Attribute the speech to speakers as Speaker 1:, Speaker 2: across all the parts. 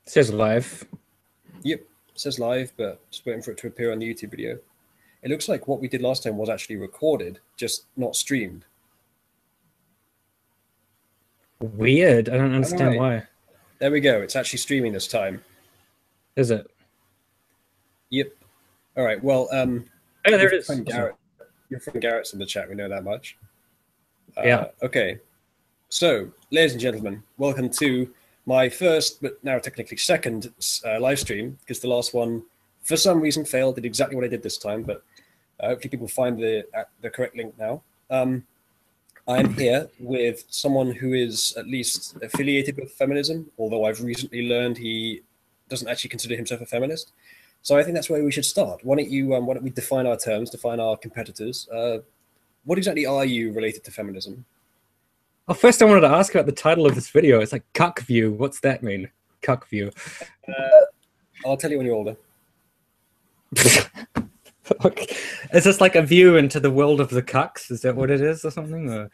Speaker 1: It says live.
Speaker 2: Yep, it says live, but just waiting for it to appear on the YouTube video. It looks like what we did last time was actually recorded, just not streamed.
Speaker 1: Weird. I don't understand why.
Speaker 2: There we go. It's actually streaming this time.
Speaker 1: Is it?
Speaker 2: Yep. All right. Well,
Speaker 1: oh, there it is.
Speaker 2: Your friend Garrett's in the chat. We know that much.
Speaker 1: Yeah.
Speaker 2: Okay. So, ladies and gentlemen, welcome to my first, but now technically second live stream, because the last one, for some reason, failed. Did exactly what I did this time, but hopefully people find the correct link now. I'm here with someone who is at least affiliated with feminism, although I've recently learned he doesn't actually consider himself a feminist. So I think that's where we should start. Why don't we define our terms, define our competitors? What exactly are you related to feminism?
Speaker 1: Well, first I wanted to ask about the title of this video. It's like cuck view. What's that mean? Cuck view.
Speaker 2: I'll tell you when you're older.
Speaker 1: Okay. Is this like a view into the world of the cucks? Is that what it is or something? Or?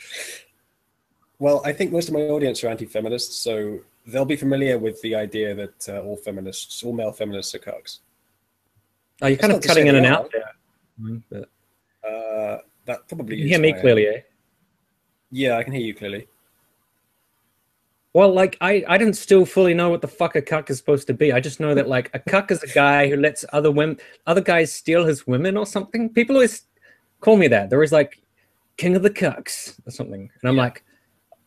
Speaker 2: Well, I think most of my audience are anti-feminists, so they'll be familiar with the idea that all male feminists are cucks.
Speaker 1: Oh, you're kind of cutting in and out there. But...
Speaker 2: that probably
Speaker 1: you can hear me clearly, eh?
Speaker 2: Yeah, I can hear you clearly.
Speaker 1: Well, like, I didn't still fully know what the fuck a cuck is supposed to be. I just know that, like, a cuck is a guy who lets other guys steal his women or something. People always call me that. They're always like, king of the cucks or something. And I'm like,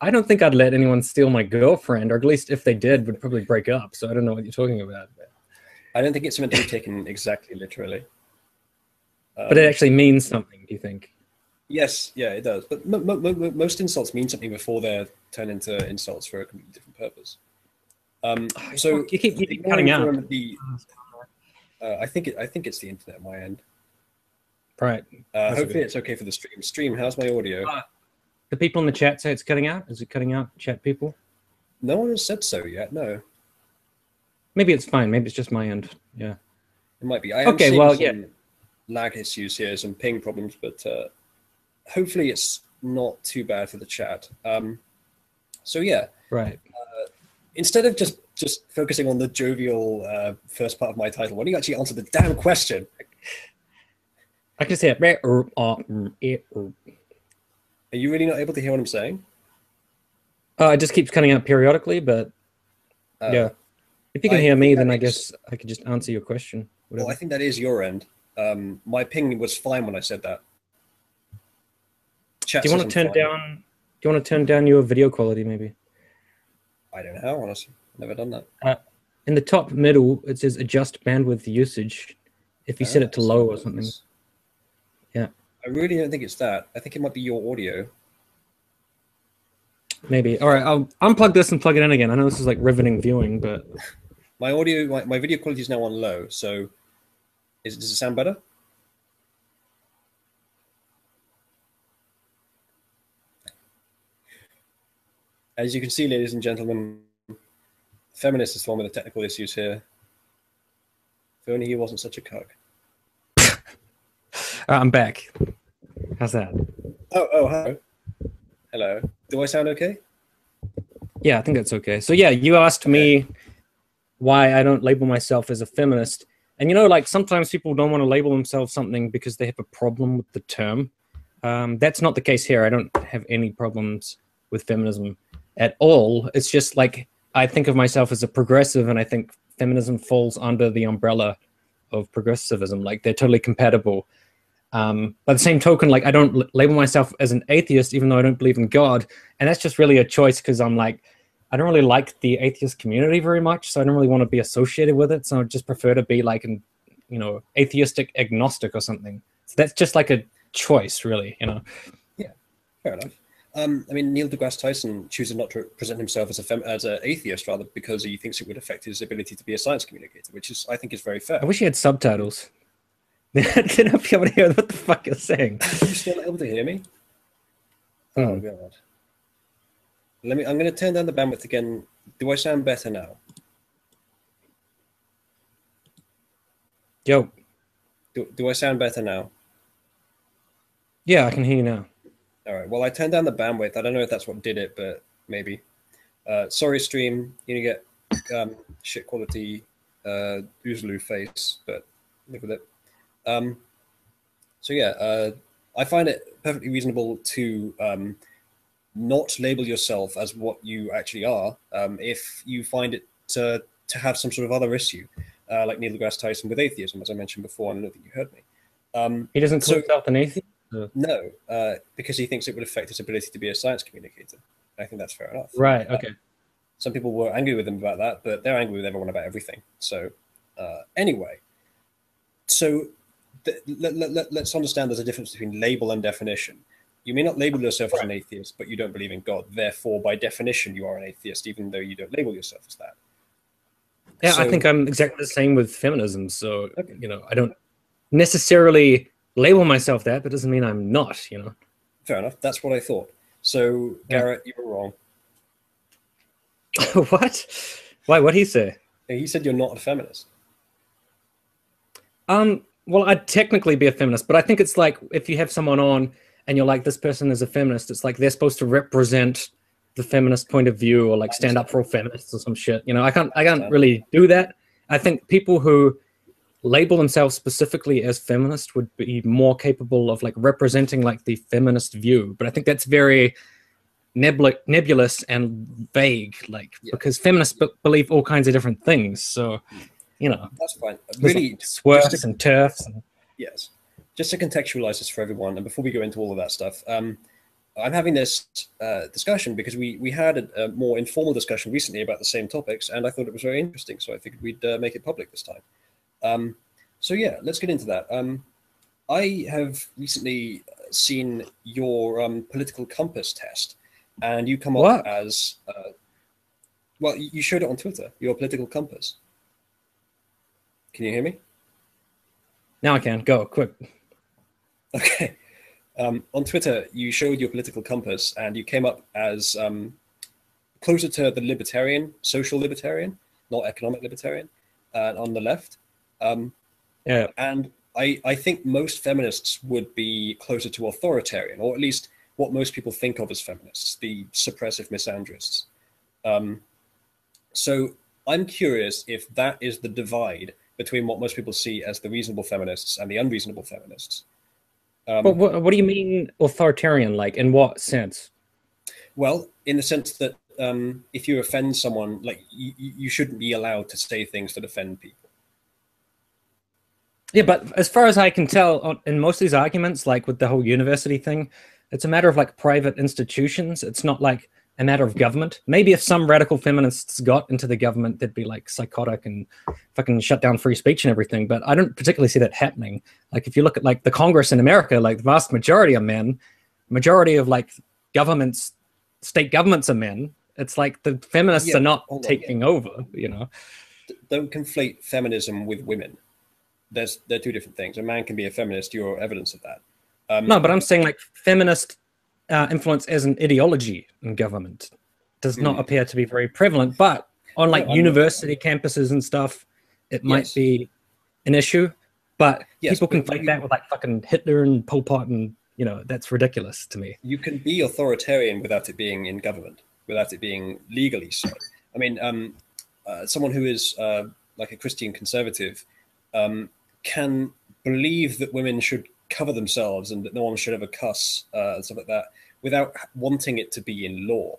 Speaker 1: I don't think I'd let anyone steal my girlfriend, or at least if they did, would probably break up. So I don't know what you're talking about.
Speaker 2: I don't think it's meant to be taken exactly literally.
Speaker 1: But it actually means something, do you think?
Speaker 2: Yes, yeah, it does. But most insults mean something before they're turned into insults for a completely different purpose. So
Speaker 1: you keep cutting out.
Speaker 2: I think it's the internet at my end.
Speaker 1: Right.
Speaker 2: Hopefully it's okay for the stream. Stream, how's my audio?
Speaker 1: The people in the chat say it's cutting out. Is it cutting out, chat people?
Speaker 2: No one has said so yet. No.
Speaker 1: Maybe it's fine. Maybe it's just my end. Yeah.
Speaker 2: It might be. I am seeing some lag issues here, some ping problems, but hopefully it's not too bad for the chat. So yeah.
Speaker 1: Right.
Speaker 2: Instead of just focusing on the jovial first part of my title, why don't you actually answer the damn question?
Speaker 1: I can say it.
Speaker 2: Are you really not able to hear what I'm saying?
Speaker 1: It just keeps cutting out periodically, but yeah. If you can hear me, then I guess I could just answer your question.
Speaker 2: Well, I think that is your end. My ping was fine when I said that.
Speaker 1: Do you want to turn down? Do you want to turn down your video quality, maybe?
Speaker 2: I don't know. Honestly, never done that.
Speaker 1: In the top middle, it says adjust bandwidth usage. If you set it to low or something. Yeah.
Speaker 2: I really don't think it's that. I think it might be your audio.
Speaker 1: Maybe. All right, I'll unplug this and plug it in again. I know this is like riveting viewing, but
Speaker 2: my audio, my video quality is now on low. So, does it sound better? As you can see, ladies and gentlemen, feminist is the one with the technical issues here. If only he wasn't such a cuck.
Speaker 1: I'm back. How's that?
Speaker 2: Oh, hello. Hello. Do I sound okay?
Speaker 1: Yeah, I think that's okay. So yeah, you asked me why I don't label myself as a feminist. And you know, like sometimes people don't want to label themselves something because they have a problem with the term. That's not the case here. I don't have any problems with feminism at all. It's just like I think of myself as a progressive, and I think feminism falls under the umbrella of progressivism. Like they're totally compatible. By the same token, like I don't label myself as an atheist, even though I don't believe in God. And that's just really a choice because I'm like, I don't really like the atheist community very much. So I don't really want to be associated with it. So I just prefer to be like an, atheistic agnostic or something. So that's just like a choice, really,
Speaker 2: Yeah, fair enough. I mean, Neil deGrasse Tyson chooses not to present himself as an atheist, rather because he thinks it would affect his ability to be a science communicator, which I think is very fair.
Speaker 1: I wish he had subtitles. Then I'll be able to hear what the fuck you're saying.
Speaker 2: Are you still able to hear me? Oh god. I'm going to turn down the bandwidth again. Do I sound better now?
Speaker 1: Yo.
Speaker 2: Do I sound better now?
Speaker 1: Yeah, I can hear you now.
Speaker 2: All right. Well, I turned down the bandwidth. I don't know if that's what did it, but maybe. Sorry, stream. You get shit quality Uzalu face, but live with it. So yeah, I find it perfectly reasonable to not label yourself as what you actually are if you find it to have some sort of other issue, like Neil deGrasse Tyson with atheism, as I mentioned before. I don't know that you heard me.
Speaker 1: He doesn't call himself an atheist?
Speaker 2: No, because he thinks it would affect his ability to be a science communicator. I think that's fair enough.
Speaker 1: Right, okay.
Speaker 2: Some people were angry with him about that, but they're angry with everyone about everything. So anyway, so let's understand there's a difference between label and definition. You may not label yourself as an atheist, but you don't believe in God. Therefore, by definition, you are an atheist, even though you don't label yourself as that.
Speaker 1: Yeah, so, I think I'm exactly the same with feminism. So, you know, I don't necessarily label myself that, but doesn't mean I'm not, you know.
Speaker 2: Fair enough. That's what I thought. So, Garrett, you were wrong.
Speaker 1: What? Why? What'd he say?
Speaker 2: He said you're not a feminist.
Speaker 1: Well, I'd technically be a feminist, but I think it's like if you have someone on and you're like, this person is a feminist, it's like they're supposed to represent the feminist point of view or like stand up for all feminists or some shit. You know, I can't really do that. I think people who label themselves specifically as feminist would be more capable of like representing like the feminist view. But I think that's very nebulous and vague, like because feminists believe all kinds of different things. So, you know,
Speaker 2: that's fine. Really,
Speaker 1: like swerves and turfs.
Speaker 2: Yes. Just to contextualize this for everyone, and before we go into all of that stuff, I'm having this discussion because we had a more informal discussion recently about the same topics, and I thought it was very interesting, so I figured we'd make it public this time. So yeah, let's get into that. I have recently seen your political compass test, and you come up as, well, you showed it on Twitter, your political compass. Can you hear me?
Speaker 1: Now I can. Go, quick.
Speaker 2: Okay. On Twitter, you showed your political compass and you came up as closer to the libertarian, social libertarian, not economic libertarian, on the left.
Speaker 1: Yeah.
Speaker 2: And I think most feminists would be closer to authoritarian, or at least what most people think of as feminists, the suppressive misandrists. So I'm curious if that is the divide between what most people see as the reasonable feminists and the unreasonable feminists.
Speaker 1: But what do you mean authoritarian? Like, in what sense?
Speaker 2: Well, in the sense that if you offend someone, like you shouldn't be allowed to say things that offend people.
Speaker 1: Yeah, but as far as I can tell, in most of these arguments, like with the whole university thing, it's a matter of like private institutions. It's not like a matter of government. Maybe if some radical feminists got into the government, they'd be like psychotic and fucking shut down free speech and everything. But I don't particularly see that happening. Like if you look at like the Congress in America, like the vast majority of men, majority of like governments, state governments are men. It's like the feminists are not taking over, you know.
Speaker 2: Don't conflate feminism with women. They're two different things. A man can be a feminist. You're evidence of that.
Speaker 1: No, but I'm saying like feminist influence as an ideology in government does not appear to be very prevalent, but on like university campuses and stuff, it might be an issue. But people conflate that with like fucking Hitler and Pol Pot, and you know that's ridiculous to me.
Speaker 2: You can be authoritarian without it being in government, without it being legally so. I mean, someone who is like a Christian conservative can believe that women should cover themselves and that no one should ever cuss and stuff like that without wanting it to be in law.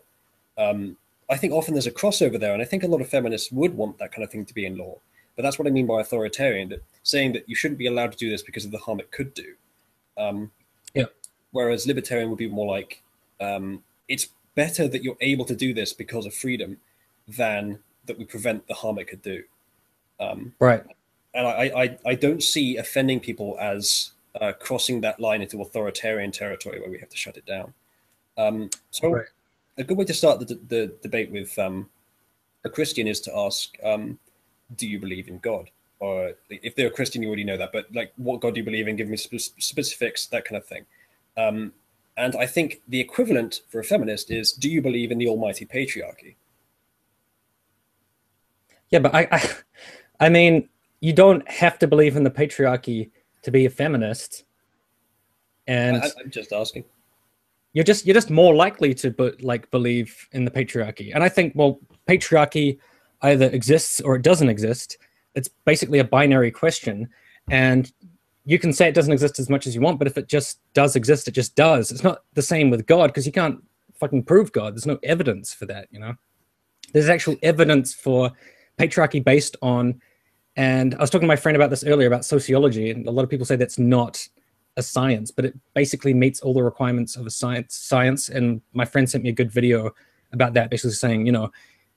Speaker 2: I think often there's a crossover there, and I think a lot of feminists would want that kind of thing to be in law. But that's what I mean by authoritarian, that saying that you shouldn't be allowed to do this because of the harm it could do. Whereas libertarian would be more like, it's better that you're able to do this because of freedom than that we prevent the harm it could do.
Speaker 1: Right.
Speaker 2: And I don't see offending people as crossing that line into authoritarian territory where we have to shut it down. So a good way to start the debate with a Christian is to ask, do you believe in God? Or if they're a Christian, you already know that, but like, what God do you believe in? Give me specifics, that kind of thing. And I think the equivalent for a feminist is, do you believe in the almighty patriarchy?
Speaker 1: Yeah, but I mean, you don't have to believe in the patriarchy to be a feminist. And
Speaker 2: I'm just asking.
Speaker 1: You're just more likely to believe in the patriarchy. And I think, well, patriarchy either exists or it doesn't exist. It's basically a binary question. And you can say it doesn't exist as much as you want, but if it just does exist, it just does. It's not the same with God, because you can't fucking prove God. There's no evidence for that, you know? There's actual evidence for patriarchy based on, and I was talking to my friend about this earlier, about sociology, and a lot of people say that's not a science, but it basically meets all the requirements of a science. And my friend sent me a good video about that, basically saying, you know,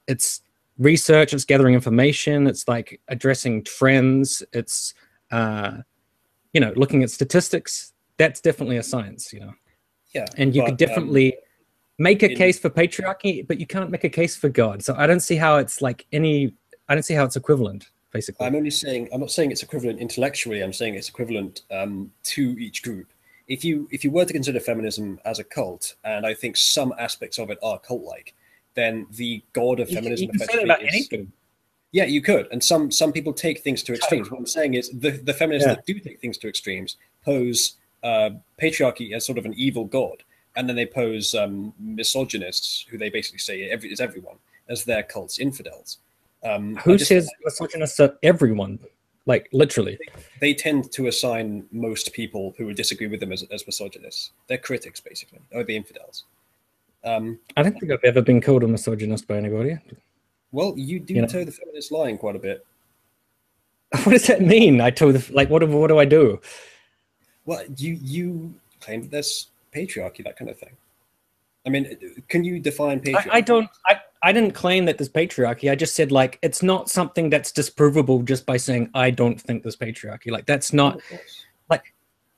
Speaker 1: it's research, it's gathering information, it's like addressing trends, it's you know, looking at statistics. That's definitely a science, you know.
Speaker 2: Yeah,
Speaker 1: and you could definitely make a case for patriarchy, but you can't make a case for God. So I don't see how it's like I don't see how it's equivalent, basically.
Speaker 2: I'm not saying it's equivalent intellectually. I'm saying it's equivalent to each group. If you were to consider feminism as a cult, and I think some aspects of it are cult-like, then the god of feminism
Speaker 1: you can say that about anything.
Speaker 2: Yeah, you could. And some people take things to extremes. What I'm saying is the feminists that do take things to extremes pose patriarchy as sort of an evil god. And then they pose misogynists, who they basically say is everyone, as their cults, infidels.
Speaker 1: Who says misogynists are everyone? Like, literally.
Speaker 2: They tend to assign most people who would disagree with them as misogynists. They're critics, basically, or the infidels.
Speaker 1: I don't think I've ever been called a misogynist by anybody.
Speaker 2: Well, you do toe the feminist line quite a bit.
Speaker 1: What does that mean? I toe the, like, what do I do?
Speaker 2: Well, you claim that there's patriarchy, that kind of thing. I mean, can you define patriarchy?
Speaker 1: I didn't claim that there's patriarchy. I just said, like, it's not something that's disprovable just by saying I don't think there's patriarchy. Like, that's not like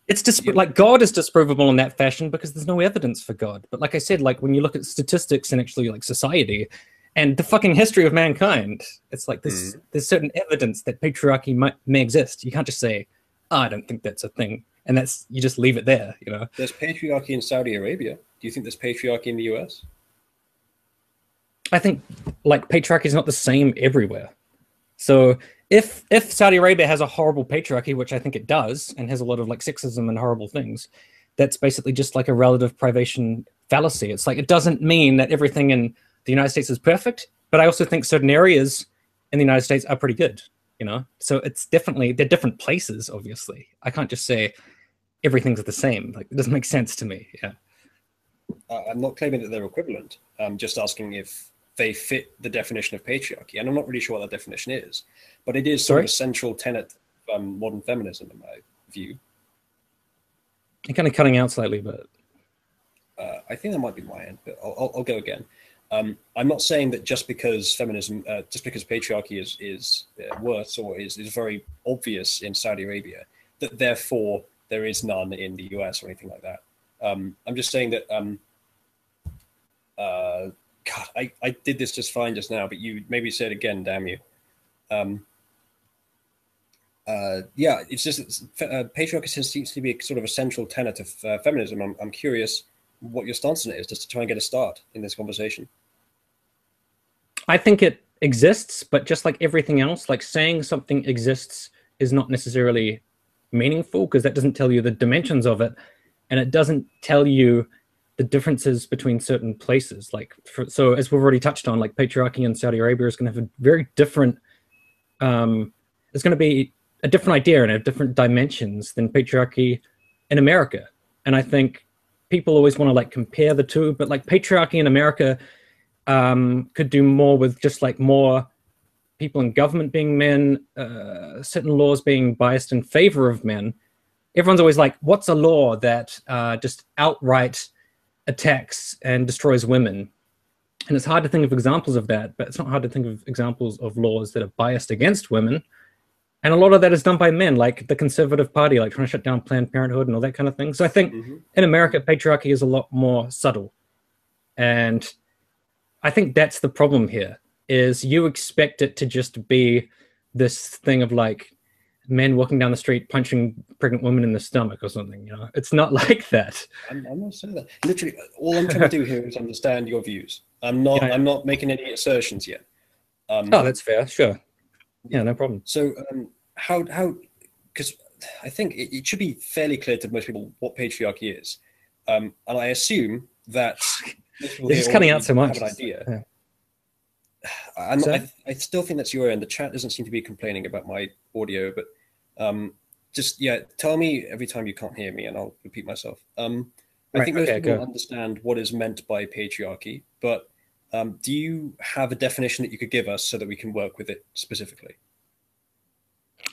Speaker 1: it's just like God is disprovable in that fashion because there's no evidence for God. But like I said, like when you look at statistics and actually like society and the fucking history of mankind, it's like there's certain evidence that patriarchy may exist. You can't just say, oh, I don't think that's a thing, and that's, you just leave it there, you know.
Speaker 2: There's patriarchy in Saudi Arabia. Do you think there's patriarchy in the US?
Speaker 1: I think like patriarchy is not the same everywhere. So if Saudi Arabia has a horrible patriarchy, which I think it does, and has a lot of like sexism and horrible things, that's basically just like a relative privation fallacy. It's like, it doesn't mean that everything in the United States is perfect, but I also think certain areas in the United States are pretty good, you know? So it's definitely, they're different places, obviously. I can't just say everything's the same. Like, it doesn't make sense to me, yeah.
Speaker 2: I'm not claiming that they're equivalent. I'm just asking if they fit the definition of patriarchy. And I'm not really sure what that definition is, but it is sort of a central tenet of modern feminism, in my view.
Speaker 1: You're kind of cutting out slightly, but...
Speaker 2: I think that might be my end, but I'll go again. I'm not saying that just because feminism, just because patriarchy is worse or is very obvious in Saudi Arabia, that therefore there is none in the US or anything like that. I'm just saying that, God, I did this just fine just now, but you maybe say it again, damn you. Yeah, it's just patriarchy seems to be sort of a central tenet of feminism. I'm curious what your stance on it is, just to try and get a start in this conversation.
Speaker 1: I think it exists, but just like everything else, like saying something exists is not necessarily meaningful, because that doesn't tell you the dimensions of it, and it doesn't tell you the differences between certain places. Like, so as we've already touched on, like patriarchy in Saudi Arabia is going to have a very different, it's going to be a different idea and have different dimensions than patriarchy in America. And I think people always want to like compare the two, but like patriarchy in America could do more with just like more people in government being men, certain laws being biased in favor of men. Everyone's always like, what's a law that just outright attacks and destroys women? And it's hard to think of examples of that, but it's not hard to think of examples of laws that are biased against women. And a lot of that is done by men, like the Conservative Party, like trying to shut down Planned Parenthood and all that kind of thing. So I think in America, patriarchy is a lot more subtle. And I think that's the problem here, is you expect it to just be this thing of like men walking down the street punching pregnant women in the stomach or something, you know? It's not like that.
Speaker 2: I'm not saying that. Literally, all I'm trying to do here is understand your views. I'm not making any assertions yet.
Speaker 1: Oh, that's fair. Sure. Yeah, no problem.
Speaker 2: So how, because I think it should be fairly clear to most people what patriarchy is. And I assume that
Speaker 1: this is cutting out so much.
Speaker 2: Have an idea. I still think that's your end. The chat doesn't seem to be complaining about my audio, but just, yeah, tell me every time you can't hear me and I'll repeat myself. I think most people understand what is meant by patriarchy, but do you have a definition that you could give us so that we can work with it specifically?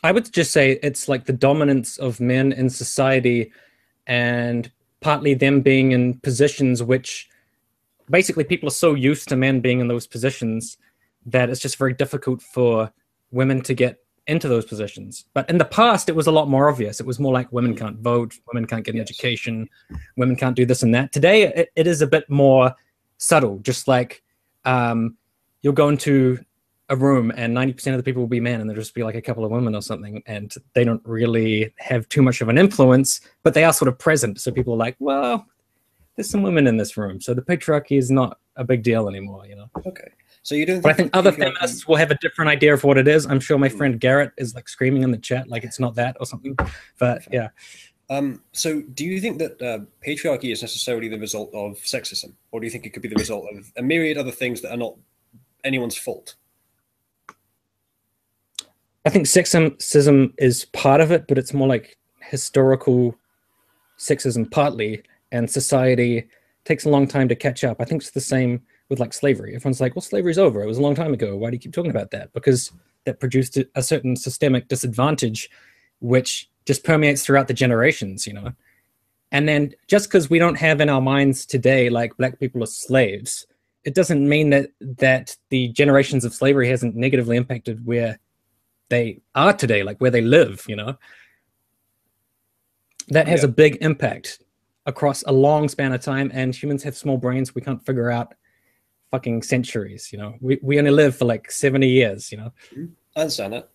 Speaker 1: I would just say it's like the dominance of men in society, and partly them being in positions which basically people are so used to men being in those positions that it's just very difficult for women to get into those positions. But in the past, it was a lot more obvious. It was more like women can't vote, women can't get an education, women can't do this and that. Today, it is a bit more subtle, just like you'll go into a room and 90% of the people will be men and there'll just be like a couple of women or something, and they don't really have too much of an influence, but they are sort of present. So people are like, well, there's some women in this room, so the patriarchy is not a big deal anymore, you know?
Speaker 2: Okay. So you don't.
Speaker 1: But I think other feminists will have a different idea of what it is. I'm sure my friend Garrett is like screaming in the chat like it's not that or something. But yeah.
Speaker 2: So do you think that patriarchy is necessarily the result of sexism, or do you think it could be the result of a myriad other things that are not anyone's fault?
Speaker 1: I think sexism is part of it, but it's more like historical sexism partly, and society takes a long time to catch up. I think it's the same with like slavery. Everyone's like, well, slavery's over. It was a long time ago. Why do you keep talking about that? Because that produced a certain systemic disadvantage, which just permeates throughout the generations, you know? And then just because we don't have in our minds today, like black people are slaves, it doesn't mean that the generations of slavery hasn't negatively impacted where they are today, like where they live, you know? That has a big impact across a long span of time, and humans have small brains. We can't figure out fucking centuries, you know? We only live for like 70 years, you know?
Speaker 2: I understand that.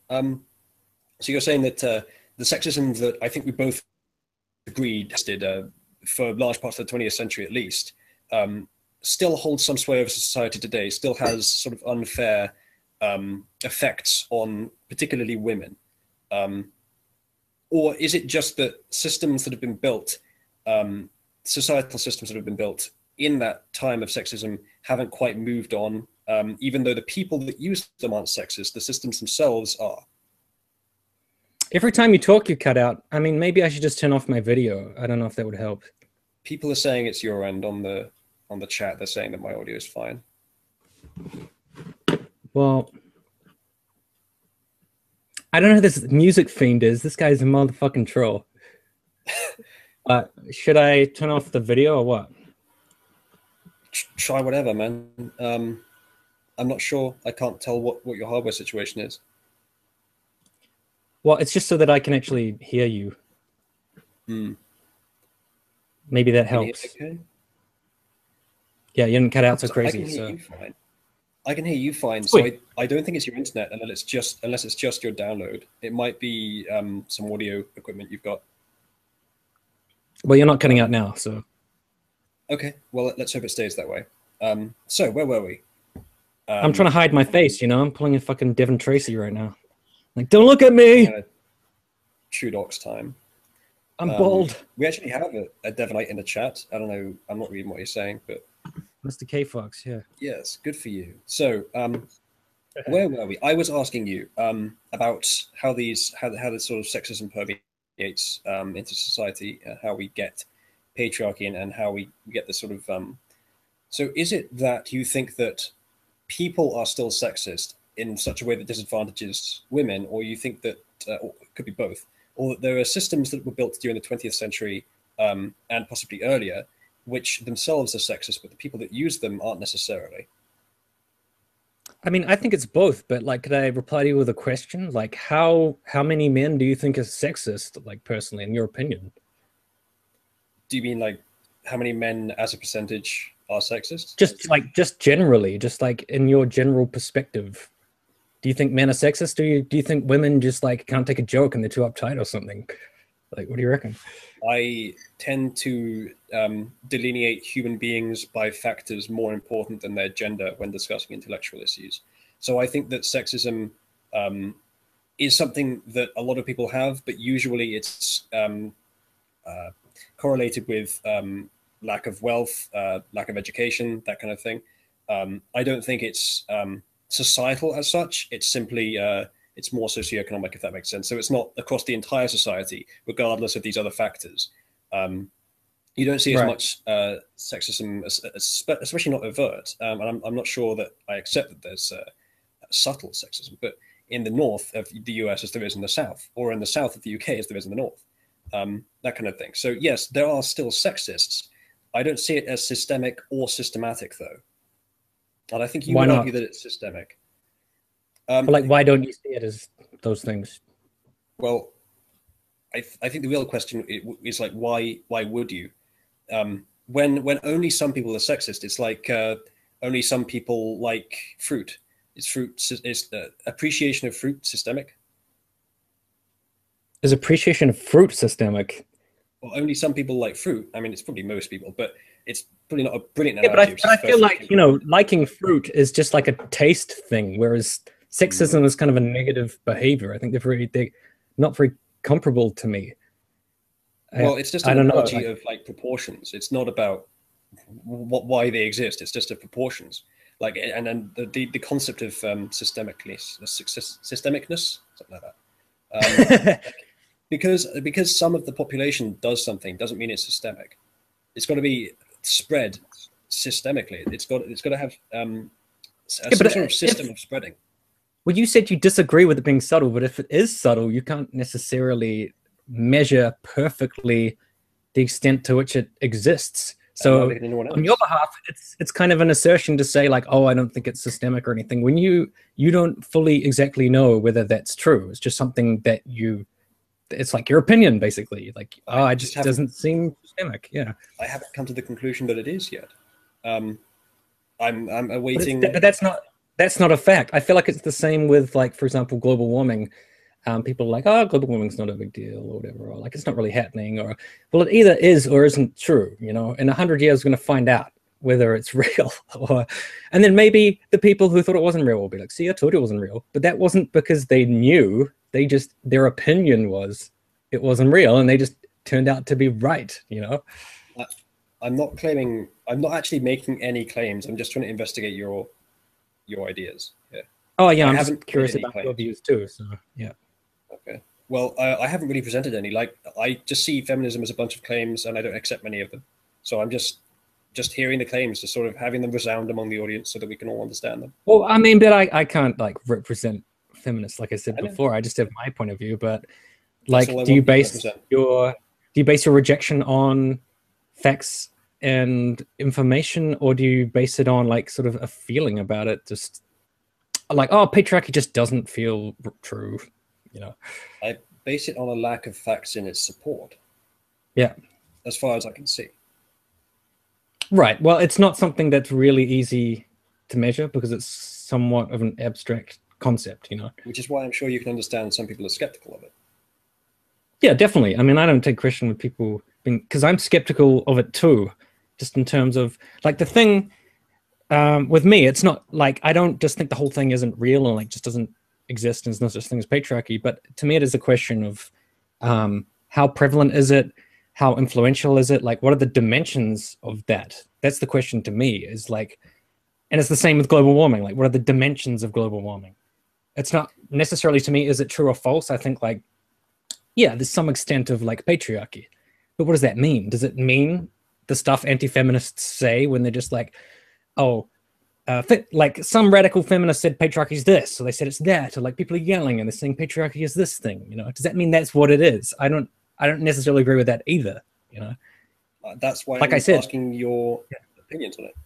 Speaker 2: So you're saying that the sexism that I think we both agreed existed for large parts of the 20th century at least, still holds some sway over society today, still has sort of unfair effects on particularly women? Or is it just that systems that have been built, societal systems that have been built in that time of sexism haven't quite moved on, even though the people that use them aren't sexist, the systems themselves are?
Speaker 1: Every time you talk, you cut out. I mean, maybe I should just turn off my video. I don't know if that would help.
Speaker 2: People are saying it's your end on the chat. They're saying that my audio is fine.
Speaker 1: Well, I don't know who this music fiend is. This guy's a motherfucking troll. Should I turn off the video or what?
Speaker 2: Try whatever, man. I'm not sure. I can't tell what your hardware situation is.
Speaker 1: Well, it's just so that I can actually hear you. Maybe that helps. Okay? Yeah, you didn't cut out so crazy.
Speaker 2: I can hear you fine. I can hear you fine. So I don't think it's your internet unless it's just your download. It might be some audio equipment you've got.
Speaker 1: Well, you're not cutting out now, so.
Speaker 2: Okay, well, let's hope it stays that way. So where were we?
Speaker 1: I'm trying to hide my face, you know? I'm pulling a fucking Devin Tracy right now. Like, don't look at me!
Speaker 2: True docs time.
Speaker 1: I'm bald.
Speaker 2: We actually have a Devonite in the chat. I don't know. I'm not reading what you're saying, but...
Speaker 1: Mr. K Fox, yeah.
Speaker 2: Yes, good for you. So, where were we? I was asking you about how this sort of sexism permeates into society, how we get patriarchy, and how we get this sort of... So is it that you think that people are still sexist in such a way that disadvantages women, or you think that, or it could be both, or that there are systems that were built during the 20th century and possibly earlier, which themselves are sexist, but the people that use them aren't necessarily?
Speaker 1: I mean, I think it's both, but like, could I reply to you with a question? Like, how many men do you think are sexist, like personally, in your opinion?
Speaker 2: Do you mean like how many men as a percentage are sexist?
Speaker 1: Just generally, just like in your general perspective. Do you think men are sexist? Do you think women just like can't take a joke and they're too uptight or something? Like, what do you reckon?
Speaker 2: I tend to delineate human beings by factors more important than their gender when discussing intellectual issues. So I think that sexism is something that a lot of people have, but usually it's correlated with lack of wealth, lack of education, that kind of thing. I don't think it's societal as such. It's simply it's more socio-economic, if that makes sense. So it's not across the entire society, regardless of these other factors. You don't see as much sexism, especially not overt. And I'm not sure that I accept that there's subtle sexism, but in the north of the US as there is in the south, or in the south of the UK as there is in the north, that kind of thing. So yes, there are still sexists. I don't see it as systemic or systematic, though. And I think you would argue that it's systemic.
Speaker 1: But like, why don't you see it as those things?
Speaker 2: Well, I think the real question is like, why would you? When only some people are sexist, it's like only some people like fruit. Is appreciation of fruit systemic?
Speaker 1: Is appreciation of fruit systemic?
Speaker 2: Well, only some people like fruit. I mean, it's probably most people, but it's probably not a brilliant
Speaker 1: analogy. But I feel like, you know, liking fruit is just like a taste thing, whereas sexism is kind of a negative behavior. I think they're not very comparable to me.
Speaker 2: Well, it's just an analogy of like proportions. It's not about why they exist. It's just of proportions. Like, and then the concept of systemicness, something like that. Because some of the population does something doesn't mean it's systemic. It's got to be spread systemically. It's got to have some sort of system of spreading.
Speaker 1: Well, you said you disagree with it being subtle, but if it is subtle, you can't necessarily measure perfectly the extent to which it exists. So on your behalf, it's kind of an assertion to say like, oh, I don't think it's systemic or anything, when you don't fully exactly know whether that's true. It's just something that it's like your opinion, basically. Like, oh, it just doesn't seem systemic. Yeah,
Speaker 2: I haven't come to the conclusion that it is yet. I'm awaiting.
Speaker 1: But that's not a fact. I feel like it's the same with, like, for example, global warming. People are like, oh, global warming's not a big deal or whatever, or like it's not really happening, or well, it either is or isn't true. You know, in 100 years, we're going to find out whether it's real, and then maybe the people who thought it wasn't real will be like, see, I told you it wasn't real, but that wasn't because they knew. Their opinion was it wasn't real, and they just turned out to be right. You know,
Speaker 2: I'm not actually making any claims. I'm just trying to investigate your ideas. Yeah.
Speaker 1: Oh yeah, I'm just curious about your views too. So yeah.
Speaker 2: Okay. Well, I haven't really presented any. Like, I just see feminism as a bunch of claims, and I don't accept many of them. So I'm just hearing the claims, just sort of having them resound among the audience so that we can all understand them.
Speaker 1: Well, I mean, but I can't like represent feminists, like I said before. I just have my point of view. But like, do you base your rejection on facts and information, or do you base it on like sort of a feeling about it? Just like, oh, patriarchy just doesn't feel true. You know,
Speaker 2: I base it on a lack of facts in its support.
Speaker 1: Yeah,
Speaker 2: as far as I can see.
Speaker 1: Right. Well, it's not something that's really easy to measure because it's somewhat of an abstract concept, you know.
Speaker 2: Which is why I'm sure you can understand some people are skeptical of it.
Speaker 1: Yeah, definitely. I mean, I don't take question with people being, because I'm skeptical of it too, just in terms of like the thing with me, it's not like I don't just think the whole thing isn't real and like just doesn't exist and there's no such thing as patriarchy, but to me it is a question of how prevalent is it, how influential is it, like what are the dimensions of that? That's the question to me, is like, and it's the same with global warming, like what are the dimensions of global warming? It's not necessarily to me, is it true or false? I think like, yeah, there's some extent of like patriarchy, but what does that mean? Does it mean the stuff anti-feminists say when they're just like, oh, like some radical feminists said patriarchy is this, so they said it's that, or like people are yelling and they're saying patriarchy is this thing, you know? Does that mean that's what it is? I don't necessarily agree with that either, you know?
Speaker 2: That's why
Speaker 1: like
Speaker 2: I'm
Speaker 1: I said,
Speaker 2: asking your opinions on it.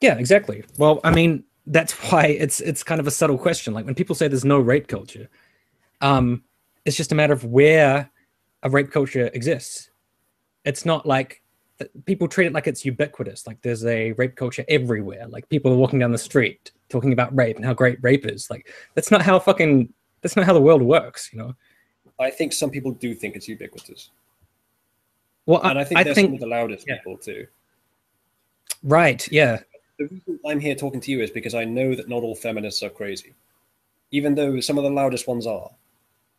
Speaker 1: Yeah, exactly. Well, I mean, that's why it's kind of a subtle question. Like when people say there's no rape culture, it's just a matter of where a rape culture exists. It's not like people treat it like it's ubiquitous, like there's a rape culture everywhere, like people are walking down the street talking about rape and how great rape is. Like that's not how the world works, you know?
Speaker 2: I think some people do think it's ubiquitous.
Speaker 1: Well,
Speaker 2: and I think they're some of the loudest people too.
Speaker 1: Right, yeah.
Speaker 2: The reason I'm here talking to you is because I know that not all feminists are crazy, even though some of the loudest ones are.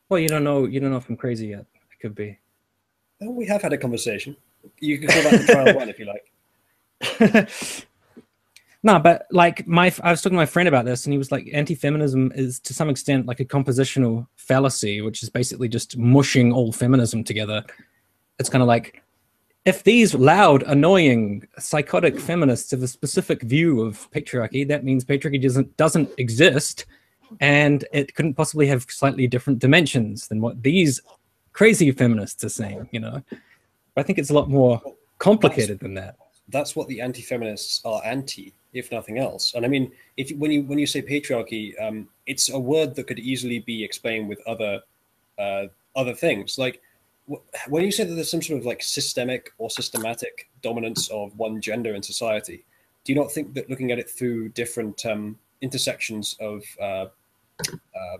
Speaker 1: Well, you don't know if I'm crazy yet. I could be.
Speaker 2: Well, we have had a conversation. You can call that the trial run if you like.
Speaker 1: No, but like I was talking to my friend about this, and he was like, anti-feminism is to some extent like a compositional fallacy, which is basically just mushing all feminism together. It's kind of like, if these loud, annoying, psychotic feminists have a specific view of patriarchy, that means patriarchy doesn't exist, and it couldn't possibly have slightly different dimensions than what these crazy feminists are saying, you know. But I think it's a lot more complicated than that.
Speaker 2: That's what the anti-feminists are anti, if nothing else. And I mean, when you say patriarchy, it's a word that could easily be explained with other things. Like when you say that there's some sort of like systemic or systematic dominance of one gender in society, do you not think that looking at it through different intersections of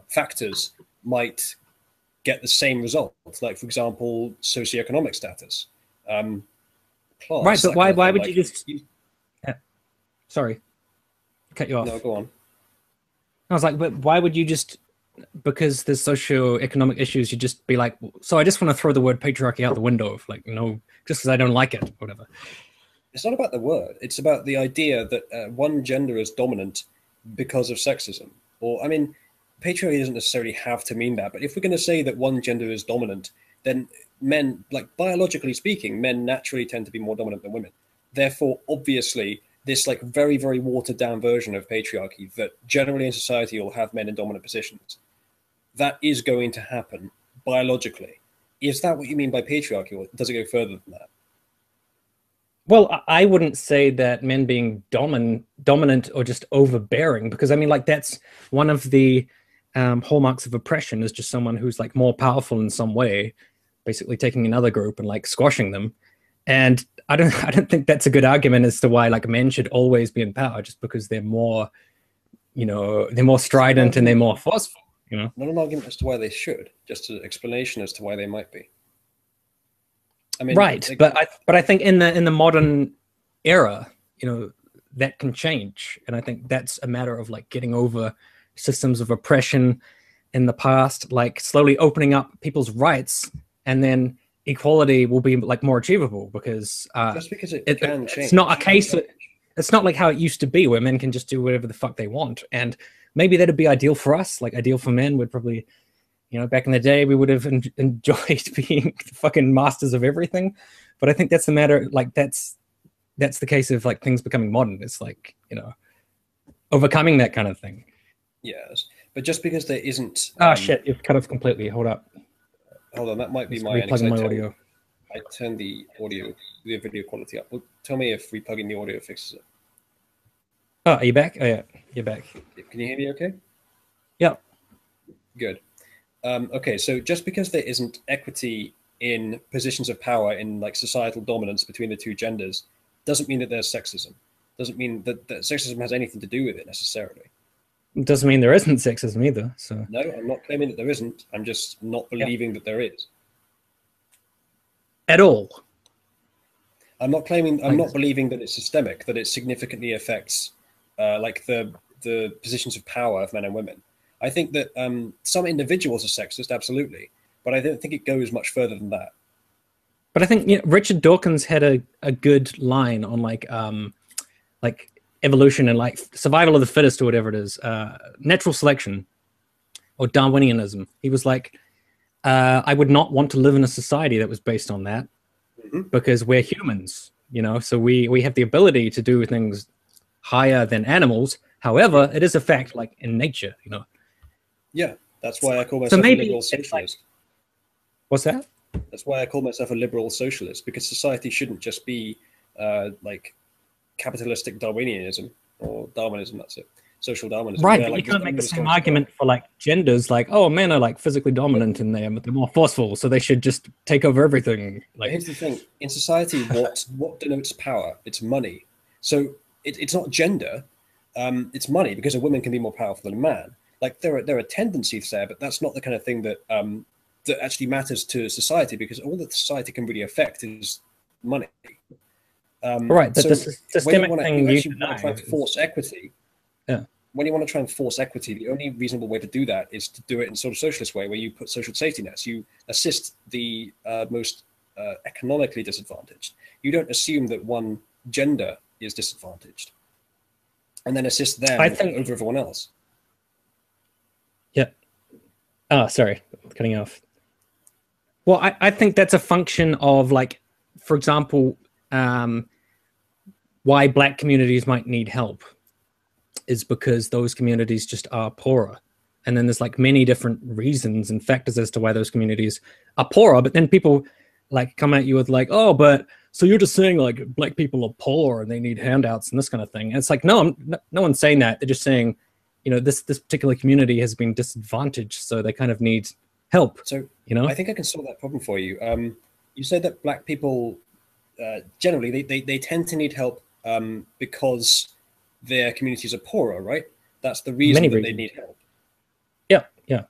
Speaker 2: factors might get the same result? Like, for example, socioeconomic status. Class,
Speaker 1: right, but why would
Speaker 2: like,
Speaker 1: you just... Sorry, cut you off.
Speaker 2: No, go on.
Speaker 1: I was like, but why would you just, because there's socio-economic issues, you just be like, so I just want to throw the word patriarchy out the window, like, no, just because I don't like it, whatever.
Speaker 2: It's not about the word. It's about the idea that one gender is dominant because of sexism. Or, I mean, patriarchy doesn't necessarily have to mean that, but if we're going to say that one gender is dominant, then men, like biologically speaking, men naturally tend to be more dominant than women. Therefore, obviously, this like very, very watered down version of patriarchy that generally in society will have men in dominant positions, that is going to happen biologically. Is that what you mean by patriarchy, or does it go further than that?
Speaker 1: Well, I wouldn't say that men being dominant or just overbearing, because I mean, like, that's one of the hallmarks of oppression, is just someone who's like more powerful in some way, basically taking another group and like squashing them. And I don't think that's a good argument as to why like men should always be in power, just because they're more, you know, they're more strident and they're more forceful, you know.
Speaker 2: Not an argument as to why they should, just an explanation as to why they might be. I mean,
Speaker 1: right, but I think in the modern era, you know, that can change, and I think that's a matter of like getting over systems of oppression in the past, like slowly opening up people's rights, and then equality will be like more achievable, because
Speaker 2: just because it can change.
Speaker 1: It's not a case. It's not like how it used to be, where men can just do whatever the fuck they want, and maybe that'd be ideal for us. Like ideal for men would probably, you know, back in the day, we would have enjoyed being the fucking masters of everything. But I think that's the matter. Like that's the case of like things becoming modern. It's like, you know, overcoming that kind of thing.
Speaker 2: Yes, but just because there isn't.
Speaker 1: Oh shit! You've cut off completely. Hold up.
Speaker 2: Hold on, that might be my
Speaker 1: audio.
Speaker 2: I turned the video quality up. Well, tell me if replugging the audio fixes it.
Speaker 1: Oh, are you back? Oh yeah, you're back.
Speaker 2: Can you hear me okay?
Speaker 1: Yeah.
Speaker 2: Good. Okay, so just because there isn't equity in positions of power in like societal dominance between the two genders doesn't mean that there's sexism. Doesn't mean that sexism has anything to do with it necessarily.
Speaker 1: It doesn't mean there isn't sexism either. So
Speaker 2: no, I'm not claiming that there isn't. I'm just not believing that there is.
Speaker 1: At all.
Speaker 2: I'm not claiming. I'm not believing that it's systemic. That it significantly affects like the positions of power of men and women. I think that some individuals are sexist, absolutely, but I don't think it goes much further than that.
Speaker 1: But I think, you know, Richard Dawkins had a good line on like evolution and like survival of the fittest or whatever it is, natural selection or Darwinianism. He was like, I would not want to live in a society that was based on that, because we're humans, you know, so we have the ability to do things higher than animals. However, it is a fact, like in nature, you know.
Speaker 2: Yeah, that's why I call myself a liberal socialist.
Speaker 1: Like, what's that?
Speaker 2: That's why I call myself a liberal socialist, because society shouldn't just be like capitalistic Darwinianism or Darwinism. That's it, social Darwinism.
Speaker 1: Right, but
Speaker 2: like,
Speaker 1: you can't make the same argument for like genders, like, oh, men are like physically dominant in there, but they're more forceful, so they should just take over everything. Like,
Speaker 2: here's the thing: in society, what denotes power? It's money. So it's not gender; it's money, because a woman can be more powerful than a man. Like there are tendencies there, but that's not the kind of thing that that actually matters to society, because all that society can really affect is money.
Speaker 1: Right, but
Speaker 2: so
Speaker 1: this systemic thing
Speaker 2: you want to try to force equity.
Speaker 1: Yeah.
Speaker 2: When you want to try and force equity, the only reasonable way to do that is to do it in sort of socialist way, where you put social safety nets. You assist the most economically disadvantaged. You don't assume that one gender is disadvantaged. and then assist them over everyone else.
Speaker 1: Yeah. Oh, sorry, cutting off. Well, I think that's a function of, like, for example, why Black communities might need help is because those communities just are poorer. And then there's like many different reasons and factors as to why those communities are poorer. But then people like come at you with like, oh, but so you're just saying like Black people are poor and they need handouts and this kind of thing. And it's like, no, no one's saying that. They're just saying, you know, this particular community has been disadvantaged, so they kind of need help.
Speaker 2: So,
Speaker 1: you know,
Speaker 2: I think I can solve that problem for you. You said that Black people generally they tend to need help because their communities are poorer, right? That's the reason that they need help.
Speaker 1: Yeah, yeah.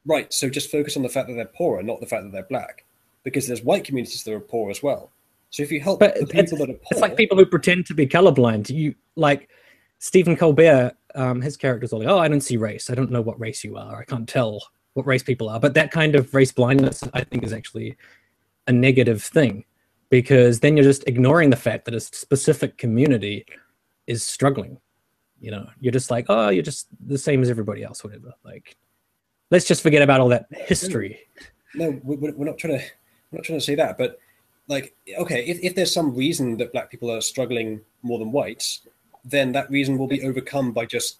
Speaker 2: Right. So just focus on the fact that they're poorer, not the fact that they're Black, because there's white communities that are poor as well. So if you help the people that are poor,
Speaker 1: it's like people who pretend to be colorblind. You like Stephen Colbert, his character's all like, oh, I don't see race. I don't know what race you are. I can't tell what race people are. But that kind of race blindness, I think, is actually a negative thing, because then you're just ignoring the fact that a specific community is struggling. You know, you're just like, oh, you're just the same as everybody else, whatever. Like, let's just forget about all that history.
Speaker 2: No, we're not trying to say that. But like, okay, if there's some reason that Black people are struggling more than whites, then that reason will be overcome by just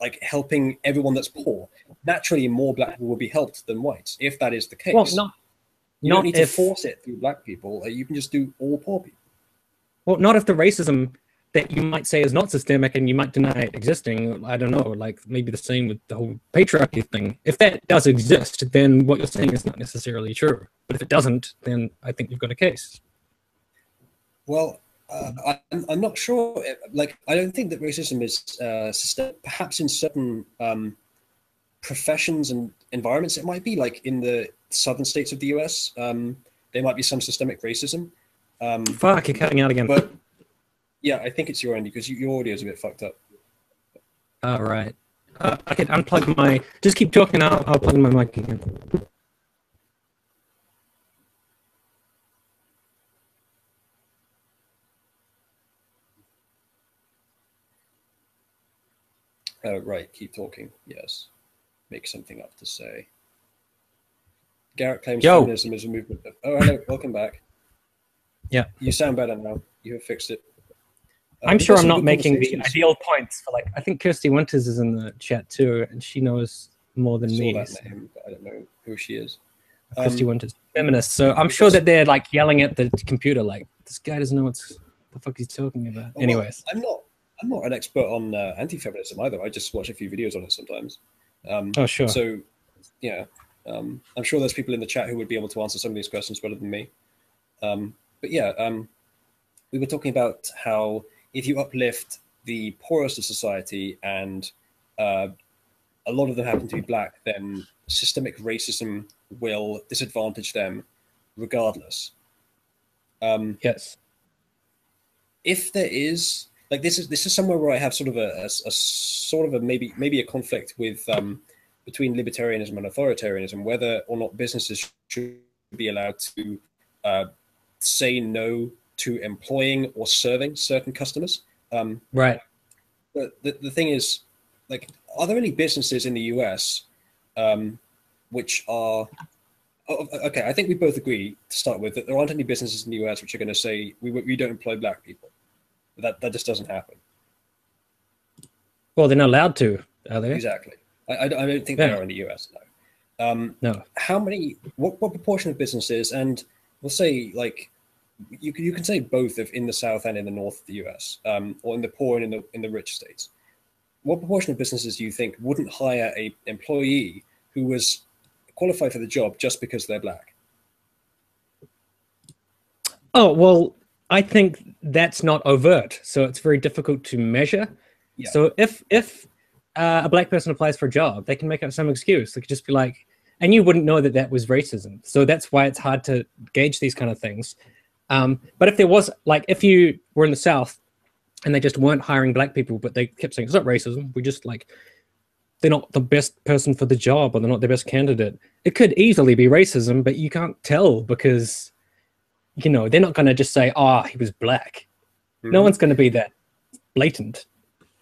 Speaker 2: like helping everyone that's poor. Naturally, more Black people will be helped than whites, if that is the case.
Speaker 1: Well,
Speaker 2: you don't need to force it through Black people. You can just do all poor people.
Speaker 1: Well, not if the racism that you might say is not systemic and you might deny it existing. I don't know, like maybe the same with the whole patriarchy thing. If that does exist, then what you're saying is not necessarily true. But if it doesn't, then I think you've got a case.
Speaker 2: Well, I'm not sure. Like, I don't think that racism is systemic. Perhaps in certain professions and environments, it might be. Like in the southern states of the US, there might be some systemic racism.
Speaker 1: Fuck, you're cutting out again.
Speaker 2: But yeah, I think it's your end because your audio is a bit fucked up.
Speaker 1: All right. I can unplug my... Just keep talking, I'll plug in my mic again.
Speaker 2: Right, keep talking, yes. Make something up to say. Garrett claims feminism is a movement of... Oh, hello, welcome back.
Speaker 1: Yeah.
Speaker 2: You sound better now. You have fixed it.
Speaker 1: I'm sure I'm not making the ideal points for, like, I think Kirsty Winters is in the chat too, and she knows more than me.
Speaker 2: That name, but I don't know who she is.
Speaker 1: Kirsty Winters, feminist. So I'm sure that they're like yelling at the computer, like, this guy doesn't know what the fuck he's talking about.
Speaker 2: Well,
Speaker 1: anyways,
Speaker 2: I'm not an expert on anti-feminism either. I just watch a few videos on it sometimes.
Speaker 1: Oh, sure.
Speaker 2: So, yeah, I'm sure there's people in the chat who would be able to answer some of these questions better than me. But yeah, we were talking about how if you uplift the poorest of society and a lot of them happen to be Black, then systemic racism will disadvantage them regardless.
Speaker 1: Yes.
Speaker 2: If there is, like, this is somewhere where I have sort of a maybe a conflict with between libertarianism and authoritarianism, whether or not businesses should be allowed to say no to employing or serving certain customers.
Speaker 1: Right.
Speaker 2: But the thing is, like, are there any businesses in the US which are... okay, I think we both agree to start with that there aren't any businesses in the US which are going to say we don't employ Black people. That just doesn't happen.
Speaker 1: Well, they're not allowed to, are they?
Speaker 2: Exactly. I don't think they are in the US, no.
Speaker 1: No.
Speaker 2: What proportion of businesses, and we'll say, like, you can say both in the South and in the North of the US, or in the poor and in the rich states. What proportion of businesses do you think wouldn't hire a employee who was qualified for the job just because they're Black?
Speaker 1: Oh, well, I think that's not overt, so it's very difficult to measure. Yeah. So if a Black person applies for a job, they can make up some excuse. They could just be like, and you wouldn't know that that was racism. So that's why it's hard to gauge these kind of things. But if there was, like, if you were in the South and they just weren't hiring Black people, but they kept saying, it's not racism, we just, like, they're not the best person for the job or they're not the best candidate. It could easily be racism, but you can't tell because, you know, they're not going to just say, oh, he was Black. Mm-hmm. No one's going to be that blatant.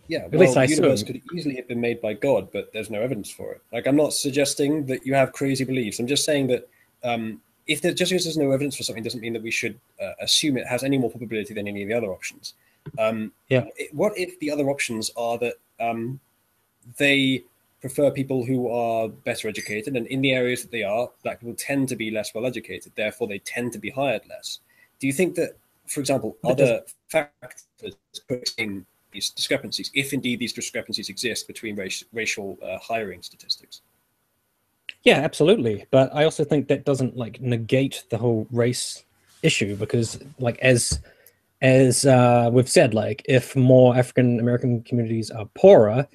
Speaker 2: Yeah,
Speaker 1: At least
Speaker 2: well,
Speaker 1: I
Speaker 2: the universe
Speaker 1: assume.
Speaker 2: could easily have been made by God, but there's no evidence for it. Like, I'm not suggesting that you have crazy beliefs. I'm just saying that if there just because there's no evidence for something doesn't mean that we should assume it has any more probability than any of the other options.
Speaker 1: Yeah.
Speaker 2: What if the other options are that they prefer people who are better educated, and in the areas that they are, black people tend to be less well educated, therefore they tend to be hired less? Do you think that, for example, other factors could explain these discrepancies, if indeed these discrepancies exist between racial hiring statistics?
Speaker 1: Yeah, absolutely. But I also think that doesn't like negate the whole race issue, because like as we've said, like if more African American communities are poorer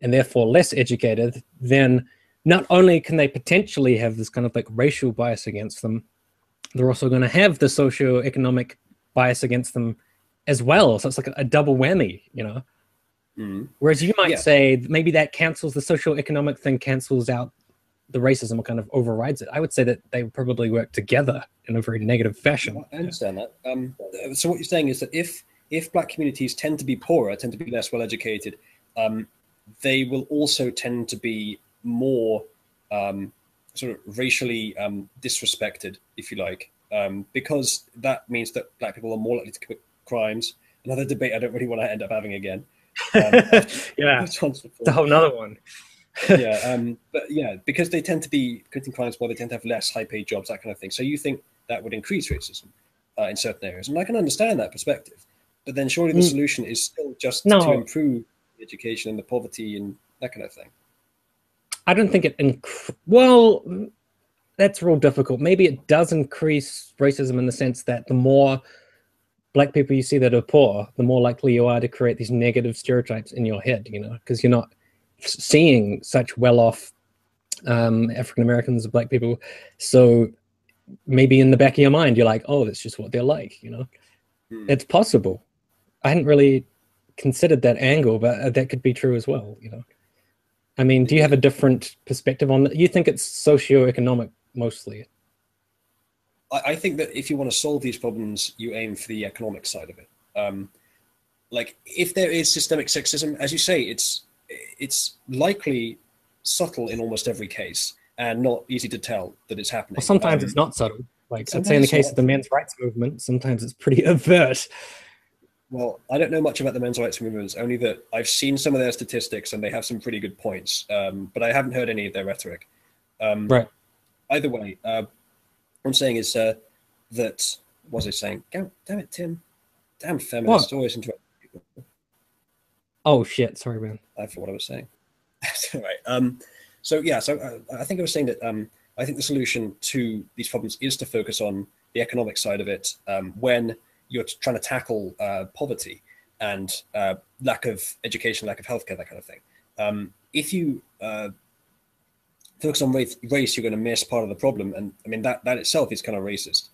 Speaker 1: and therefore less educated, then not only can they potentially have this kind of like racial bias against them, they're also going to have the socio-economic bias against them as well. So it's like a double whammy, you know? Whereas you might
Speaker 2: Yeah.
Speaker 1: say maybe that cancels the socio-economic thing, cancels out the racism, or kind of overrides it. I would say that they would probably work together in a very negative fashion.
Speaker 2: I understand that. So what you're saying is that if black communities tend to be poorer, tend to be less well educated, they will also tend to be more sort of racially disrespected, if you like, because that means that black people are more likely to commit crimes. Another debate I don't really want to end up having again.
Speaker 1: Yeah, it's a whole nother one.
Speaker 2: But yeah, because they tend to be committing crimes more, they tend to have less high-paid jobs, that kind of thing. So you think that would increase racism in certain areas, and I can understand that perspective. But then surely the solution is still just to improve the education and the poverty and that kind of thing.
Speaker 1: I don't think it. Well, that's real difficult. Maybe it does increase racism in the sense that the more black people you see that are poor, the more likely you are to create these negative stereotypes in your head, you know, because you're not seeing such well-off African Americans or black people. So maybe in the back of your mind, you're like, oh, that's just what they're like, you know? It's possible. I hadn't really considered that angle, but that could be true as well, you know? I mean, do you have a different perspective on that? You think it's socio-economic mostly?
Speaker 2: I think that if you want to solve these problems, you aim for the economic side of it. Like, if there is systemic sexism, as you say, it's likely subtle in almost every case and not easy to tell that it's happening.
Speaker 1: Well, sometimes it's not subtle. Like I'd say in the case of the men's rights movement, sometimes it's pretty overt.
Speaker 2: Well, I don't know much about the men's rights movements, only that I've seen some of their statistics and they have some pretty good points, but I haven't heard any of their rhetoric.
Speaker 1: Right.
Speaker 2: Either way, what I'm saying is that, what was I saying? Damn it, Tim. Damn feminists, always interrupt people.
Speaker 1: Oh, shit. Sorry, man.
Speaker 2: I forgot what I was saying. All right. So I think I was saying that I think the solution to these problems is to focus on the economic side of it when you're trying to tackle poverty and lack of education, lack of healthcare, that kind of thing. If you focus on race, you're going to miss part of the problem, and I mean that itself is kind of racist.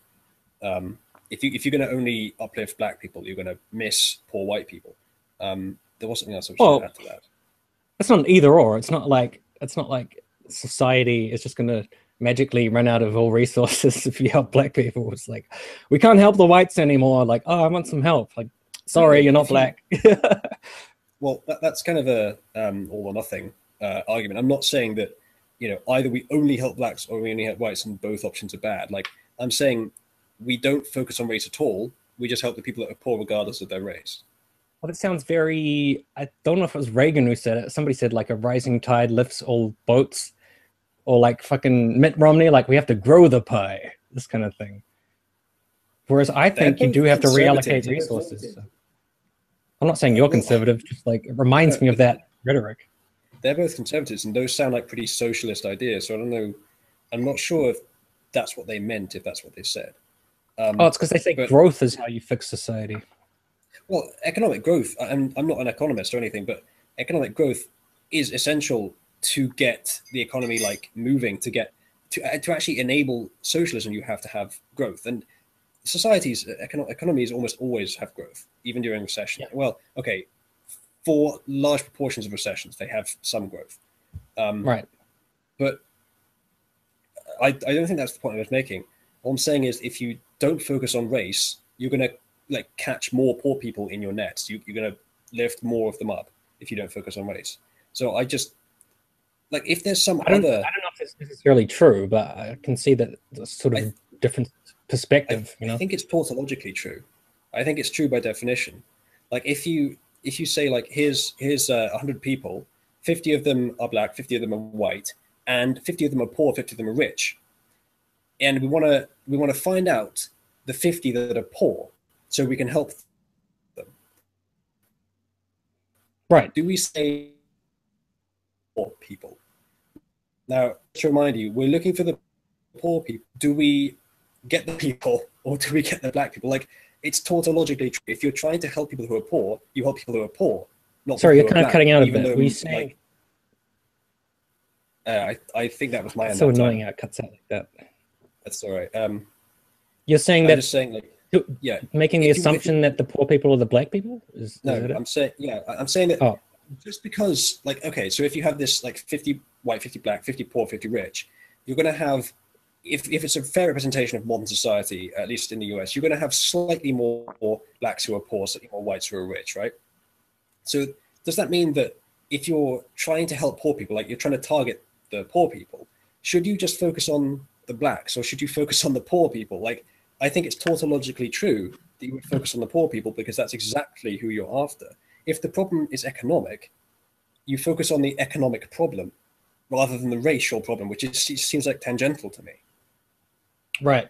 Speaker 2: If you're going to only uplift black people, you're going to miss poor white people. There was something else I was add to that.
Speaker 1: It's not an either or. It's not like society is just going to magically run out of all resources if you help black people. It's like, we can't help the whites anymore. Like, oh, I want some help. Like, sorry, you're not black.
Speaker 2: Well, that's kind of a all or nothing argument. I'm not saying that, you know, either we only help blacks or we only help whites and both options are bad. Like, I'm saying we don't focus on race at all. We just help the people that are poor regardless of their race.
Speaker 1: Well, it sounds very, I don't know if it was Reagan who said it. Somebody said like a rising tide lifts all boats, or like fucking Mitt Romney, like we have to grow the pie, this kind of thing. Whereas I think you do have to reallocate resources. So. I'm not saying you're conservative, just like it reminds me of that rhetoric.
Speaker 2: They're both conservatives, and those sound like pretty socialist ideas. So I don't know. I'm not sure if that's what they meant, if that's what they said.
Speaker 1: It's because they say growth is how you fix society.
Speaker 2: Well, economic growth, I'm not an economist or anything, but economic growth is essential to get the economy like moving, to actually enable socialism. You have to have growth, and societies, economies almost always have growth, even during recession. Yeah. Well, okay, for large proportions of recessions, they have some growth.
Speaker 1: Right.
Speaker 2: But I don't think that's the point I was making. What I'm saying is, if you don't focus on race, you're going to like catch more poor people in your nets. You're going to lift more of them up. if you don't focus on race. So I just, like, if there's some
Speaker 1: I don't
Speaker 2: other...
Speaker 1: know if it's necessarily true, but I can see that it's sort of a different perspective.
Speaker 2: I think it's tautologically true. I think it's true by definition. Like, if you say, like, here's 100 people, 50 of them are black, 50 of them are white, and 50 of them are poor, 50 of them are rich, and we want to find out the 50 that are poor so we can help them.
Speaker 1: Right.
Speaker 2: Do we say poor people? Now, to remind you, we're looking for the poor people. Do we get the people, or do we get the black people? Like, it's tautologically true. If you're trying to help people who are poor, you help people who are poor. Not
Speaker 1: Sorry, you're
Speaker 2: people who are
Speaker 1: kind of
Speaker 2: black,
Speaker 1: cutting out a
Speaker 2: even
Speaker 1: bit.
Speaker 2: though,
Speaker 1: Were you saying?
Speaker 2: I think that was my end.
Speaker 1: It's so annoying how it cuts out like that.
Speaker 2: That's all right.
Speaker 1: You're saying
Speaker 2: I'm
Speaker 1: that
Speaker 2: just saying, like, yeah,
Speaker 1: making the assumption that the poor people are the black people?
Speaker 2: I'm saying that
Speaker 1: Oh.
Speaker 2: just because, like, okay, so if you have this, like, 50 white, 50 black, 50 poor, 50 rich, you're going to have, if it's a fair representation of modern society, at least in the US, you're going to have slightly more blacks who are poor, slightly more whites who are rich, right? So does that mean that if you're trying to help poor people, like, you're trying to target the poor people, should you just focus on the blacks, or should you focus on the poor people? Like, I think it's tautologically true that you would focus on the poor people because that's exactly who you're after. If the problem is economic, you focus on the economic problem rather than the racial problem, which seems like tangential to me.
Speaker 1: Right.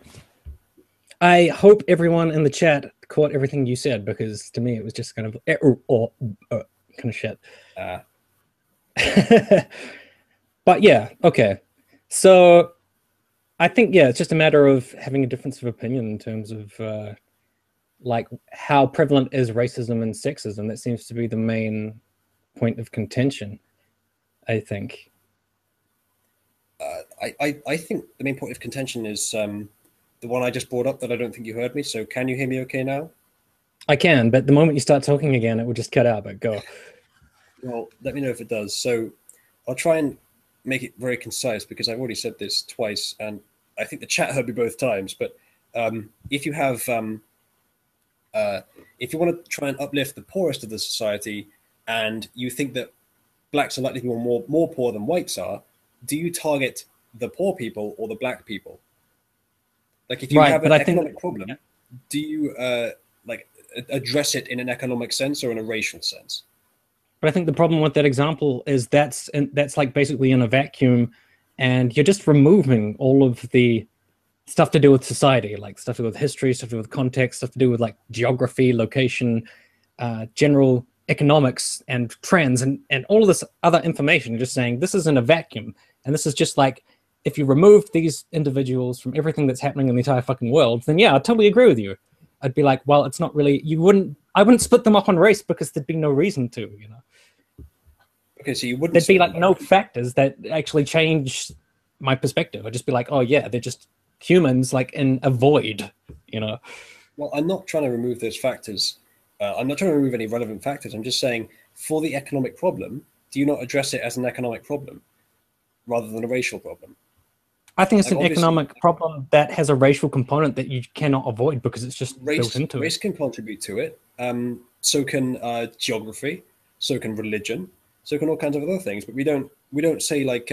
Speaker 1: I hope everyone in the chat caught everything you said, because to me it was just kind of kind of shit. But yeah, okay. So I think, yeah, it's just a matter of having a difference of opinion in terms of like how prevalent is racism and sexism. That seems to be the main point of contention, I think.
Speaker 2: I think the main point of contention is the one I just brought up that I don't think you heard me. So can you hear me okay now?
Speaker 1: I can, but the moment you start talking again, it will just cut out, but go. Well,
Speaker 2: let me know if it does. So I'll try and make it very concise because I've already said this twice, and I think the chat heard me both times. But if you have, if you want to try and uplift the poorest of the society, and you think that blacks are likely to be more poor than whites are, do you target the poor people or the black people? Like, if you have an economic problem, do you like address it in an economic sense or in a racial sense?
Speaker 1: But I think the problem with that example is that's like basically in a vacuum, and you're just removing all of the stuff to do with society, like stuff to do with history, stuff to do with context, stuff to do with like geography, location, general economics and trends, and all of this other information. You're just saying this is in a vacuum, and this is just like, if you removed these individuals from everything that's happening in the entire fucking world, then yeah, I totally agree with you. I'd be like, well, it's not really, I wouldn't split them up on race because there'd be no reason to, you know.
Speaker 2: Okay, so you wouldn't.
Speaker 1: There'd be like no factors that actually change my perspective. I'd just be like, oh yeah, they're just humans, like in a void, you know.
Speaker 2: Well, I'm not trying to remove those factors. I'm not trying to remove any relevant factors. I'm just saying, for the economic problem, do you not address it as an economic problem rather than a racial problem?
Speaker 1: I think it's an economic problem that has a racial component that you cannot avoid because it's just built into it.
Speaker 2: Race can contribute to it. So can geography. So can religion. So can all kinds of other things. But we don't say, like,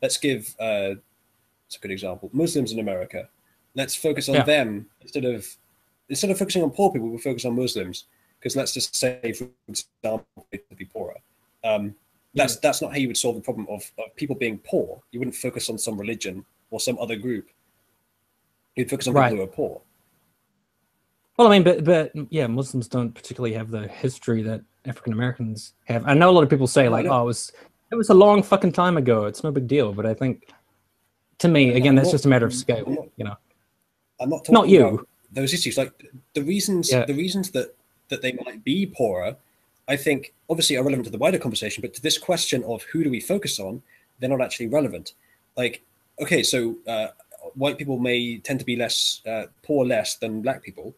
Speaker 2: let's give it's a good example. Muslims in America. Let's focus on them instead of focusing on poor people. We focus on Muslims because let's just say, for example, to be poorer. That's not how you would solve the problem of people being poor. You wouldn't focus on some religion or some other group. You'd focus on people who are poor.
Speaker 1: Well, I mean, but yeah, Muslims don't particularly have the history that African Americans have. I know a lot of people say, like, oh, it was a long fucking time ago. It's no big deal. But I think, to me, again, that's just a matter of scale. You know,
Speaker 2: I'm not talking about those issues. Like the reasons that they might be poorer, I think, obviously are relevant to the wider conversation, but to this question of who do we focus on, they're not actually relevant. Like, okay, so white people may tend to be poor less than black people.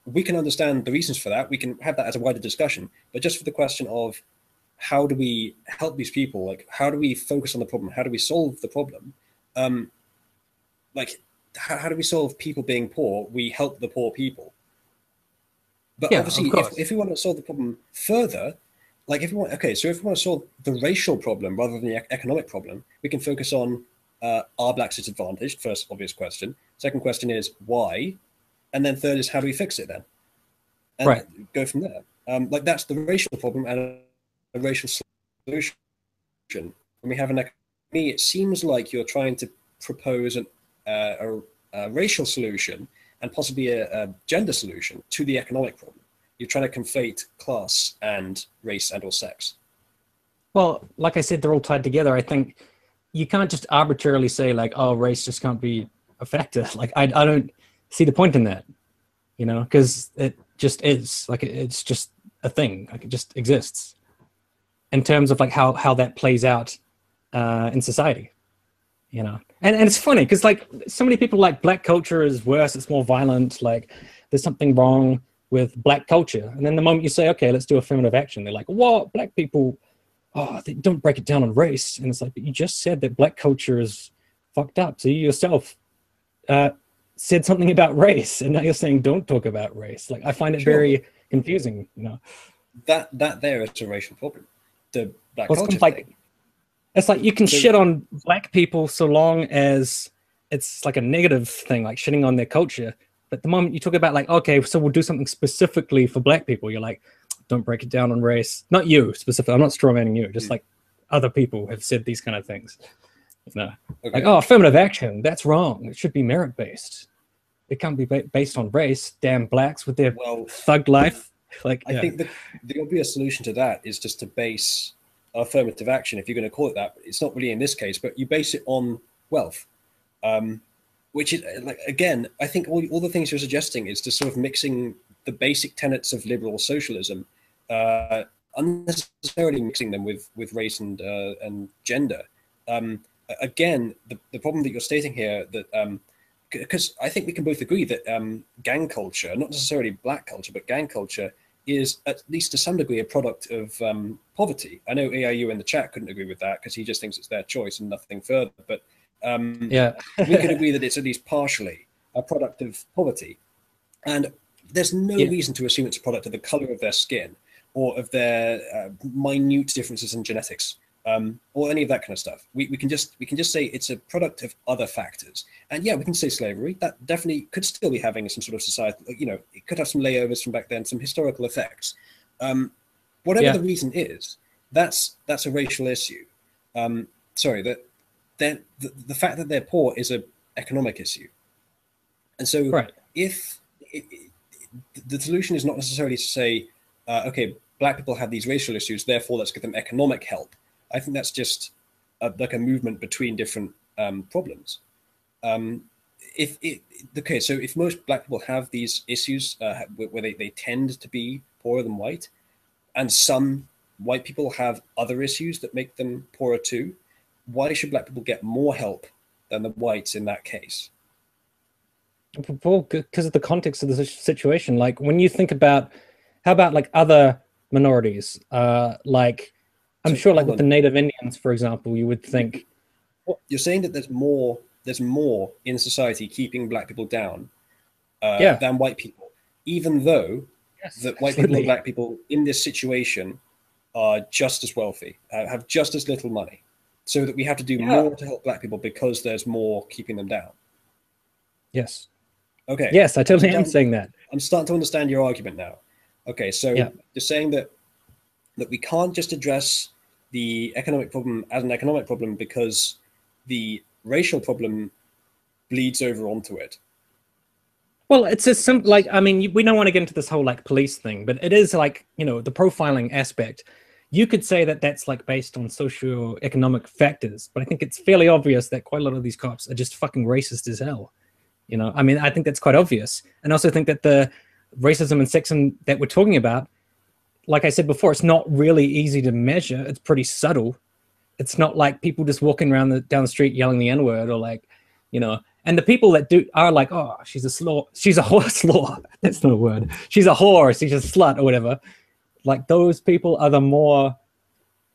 Speaker 2: We can understand the reasons for that. We can have that as a wider discussion. But just for the question of how do we help these people, like how do we focus on the problem? How do we solve the problem? Like, how do we solve people being poor? We help the poor people. But obviously, if we want to solve the problem further, like if you want, okay, so if we want to solve the racial problem rather than the economic problem, we can focus on are blacks disadvantaged? First obvious question. Second question is why, and then third is how do we fix it then? And
Speaker 1: Right.
Speaker 2: go from there. Like that's the racial problem and a racial solution. When we have an economy, it seems like you're trying to propose a racial solution and possibly a gender solution to the economic problem. You're trying to conflate class and race and or sex.
Speaker 1: Well, like I said, they're all tied together. I think you can't just arbitrarily say like, oh, race just can't be a factor. Like I don't see the point in that, you know, because it just is like it's just a thing. Like it just exists in terms of like how that plays out in society, you know. And it's funny because like so many people like black culture is worse. It's more violent. Like there's something wrong with black culture. And then the moment you say, okay, let's do affirmative action, they're like, what? Black people, oh, they don't break it down on race. And it's like, but you just said that black culture is fucked up. So you yourself said something about race, and now you're saying don't talk about race. Like I find it very confusing, you know.
Speaker 2: That there is a racial problem. The black
Speaker 1: Well,
Speaker 2: culture
Speaker 1: like,
Speaker 2: thing.
Speaker 1: it's like you can shit on black people so long as it's like a negative thing, like shitting on their culture. But the moment you talk about like, okay, so we'll do something specifically for black people, you're like, don't break it down on race. Not you specifically. I'm not strawmanning you. Just like other people have said these kind of things. You know, like, oh, affirmative action, that's wrong. It should be merit-based. It can't be based on race. Damn blacks with their thug life. Like,
Speaker 2: I think the obvious solution to that is just to base affirmative action, if you're going to call it that. It's not really in this case, but you base it on wealth. Which is, like, again, I think all the things you're suggesting is just sort of mixing the basic tenets of liberal socialism, unnecessarily mixing them with race and gender. Again, the problem that you're stating here, that because I think we can both agree that gang culture, not necessarily black culture, but gang culture is at least to some degree a product of poverty. I know AIU in the chat couldn't agree with that because he just thinks it's their choice and nothing further. But we could agree that it's at least partially a product of poverty. And there's no reason to assume it's a product of the color of their skin or of their minute differences in genetics, or any of that kind of stuff. We can just say it's a product of other factors. And yeah, we can say slavery. That definitely could still be having some sort of society, you know, it could have some layovers from back then, some historical effects. Whatever the reason is, that's a racial issue. The fact that they're poor is an economic issue. And so if the solution is not necessarily to say, okay, black people have these racial issues, therefore let's give them economic help. I think that's just like a movement between different problems. So if most black people have these issues where they tend to be poorer than white, and some white people have other issues that make them poorer too, why should black people get more help than the whites in that case?
Speaker 1: Well, because of the context of the situation. Like when you think about, how about like other minorities? Like I'm sure like with the Native Indians, for example, you would think.
Speaker 2: You're saying that there's more in society keeping black people down than white people, even though that white people and black people in this situation are just as wealthy, have just as little money. So that we have to do more to help black people because there's more keeping them down.
Speaker 1: Yes.
Speaker 2: Okay.
Speaker 1: Yes, I totally am saying that.
Speaker 2: I'm starting to understand your argument now. Okay, so you're saying that we can't just address the economic problem as an economic problem because the racial problem bleeds over onto it.
Speaker 1: Well, it's a simple, like, I mean, we don't want to get into this whole like police thing, but it is like, you know, the profiling aspect. You could say that that's like based on socio-economic factors, but I think it's fairly obvious that quite a lot of these cops are just fucking racist as hell. You know, I mean, I think that's quite obvious. And I also think that the racism and sexism that we're talking about, like I said before, it's not really easy to measure. It's pretty subtle. It's not like people just walking around down the street yelling the N-word or like, you know, and the people that do are like, oh, she's a slaw, she's a whore, that's not a word. She's a whore, she's a slut or whatever. Like those people are the more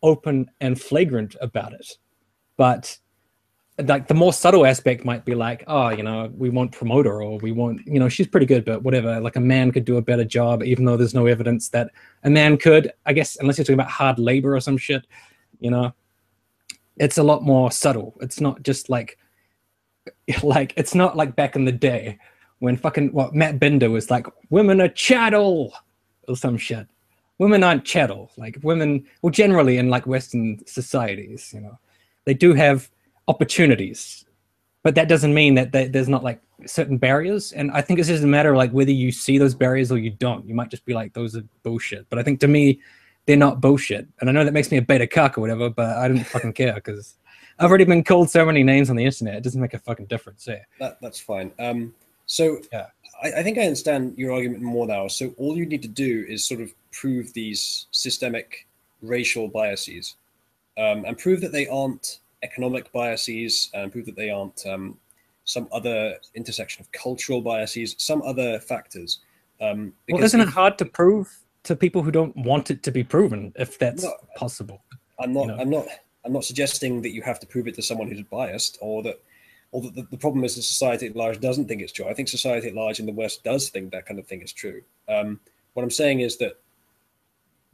Speaker 1: open and flagrant about it. But like the more subtle aspect might be like, oh, you know, we won't promote her, or we won't, you know, she's pretty good, but whatever. Like a man could do a better job, even though there's no evidence that a man could, I guess, unless you're talking about hard labor or some shit, you know. It's a lot more subtle. It's not just like it's not like back in the day when fucking Matt Bender was like, women are chattel or some shit. Women aren't chattel. Like women, well, generally in like Western societies, you know, they do have opportunities, but that doesn't mean that there's not like certain barriers. And I think it's just a matter of like whether you see those barriers or you don't. You might just be like, those are bullshit. But I think to me, they're not bullshit. And I know that makes me a beta cuck or whatever, but I don't fucking care because I've already been called so many names on the internet. It doesn't make a fucking difference. Yeah.
Speaker 2: That's fine. So
Speaker 1: yeah.
Speaker 2: I think I understand your argument more now. So all you need to do is sort of prove these systemic racial biases, and prove that they aren't economic biases, and prove that they aren't some other intersection of cultural biases, some other factors.
Speaker 1: Well, isn't it hard to prove to people who don't want it to be proven, if that's possible?
Speaker 2: I'm not suggesting that you have to prove it to someone who's biased, or that the problem is that society at large doesn't think it's true. I think society at large in the West does think that kind of thing is true. What I'm saying is that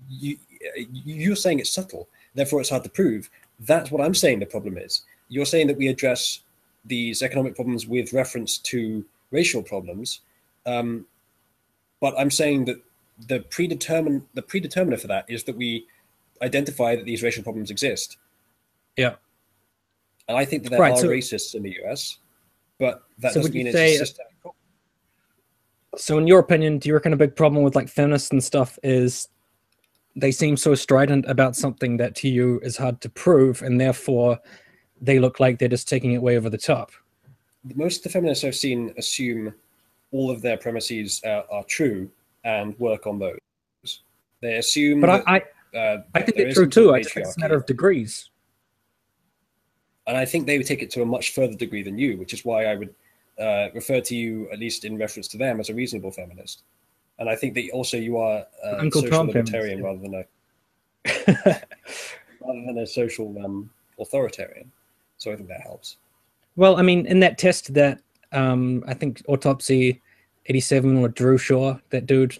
Speaker 2: you're saying it's subtle, therefore it's hard to prove. That's what I'm saying the problem is. You're saying that we address these economic problems with reference to racial problems, but I'm saying that the predeterminer for that is that we identify that these racial problems exist.
Speaker 1: Yeah.
Speaker 2: And I think that there are racists in the US, but that doesn't mean it's a systemic problem.
Speaker 1: So in your opinion, do you reckon a big problem with like feminists and stuff is they seem so strident about something that to you is hard to prove, and therefore they look like they're just taking it way over the top?
Speaker 2: Most of the feminists I've seen assume all of their premises are true and work on those. They assume
Speaker 1: but I think they're true too. I just think it's a matter of degrees.
Speaker 2: And I think they would take it to a much further degree than you, which is why I would refer to you, at least in reference to them, as a reasonable feminist. And I think that also you are a social libertarian rather than a social authoritarian. So I think that helps.
Speaker 1: Well, I mean, in that test that I think Autopsy 87 or Drew Shaw, that dude,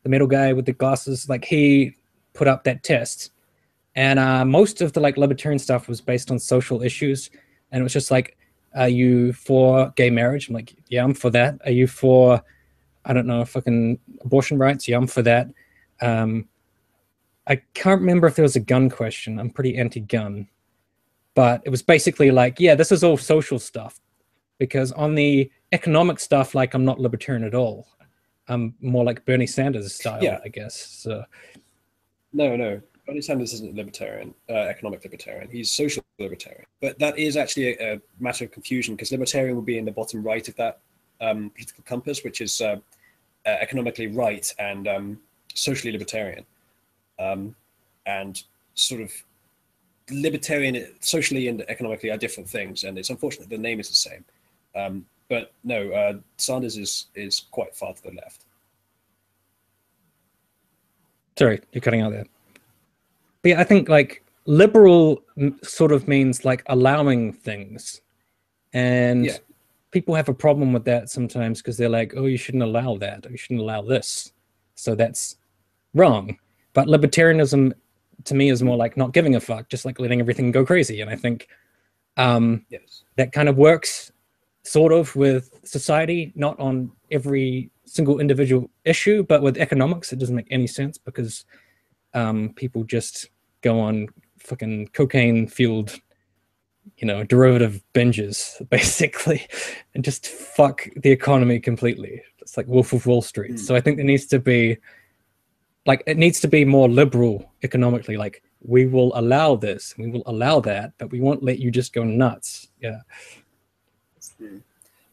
Speaker 1: the middle guy with the glasses, like he put up that test. And most of the like libertarian stuff was based on social issues. And it was just like, are you for gay marriage? I'm like, yeah, I'm for that. Are you for, I don't know, fucking abortion rights? Yeah, I'm for that. I can't remember if there was a gun question. I'm pretty anti-gun. But it was basically like, yeah, this is all social stuff. Because on the economic stuff, like I'm not libertarian at all. I'm more like Bernie Sanders style, I guess. So.
Speaker 2: No. Bernie Sanders isn't libertarian, economic libertarian. He's social libertarian. But that is actually a matter of confusion, because libertarian would be in the bottom right of that political compass, which is economically right and socially libertarian. And sort of libertarian, socially and economically are different things. And it's unfortunate the name is the same. But no, Sanders is quite far to the left.
Speaker 1: Sorry, you're cutting out there. But yeah, I think like liberal sort of means like allowing things. And people have a problem with that sometimes because they're like, oh, you shouldn't allow that, or you shouldn't allow this. So that's wrong. But libertarianism to me is more like not giving a fuck, just like letting everything go crazy. And I think that kind of works sort of with society, not on every single individual issue, but with economics, it doesn't make any sense because people just go on fucking cocaine fueled, you know, derivative binges basically, and just fuck the economy completely. It's like Wolf of Wall Street. So I think there needs to be like, it needs to be more liberal economically. Like we will allow this, we will allow that, but we won't let you just go nuts. Yeah.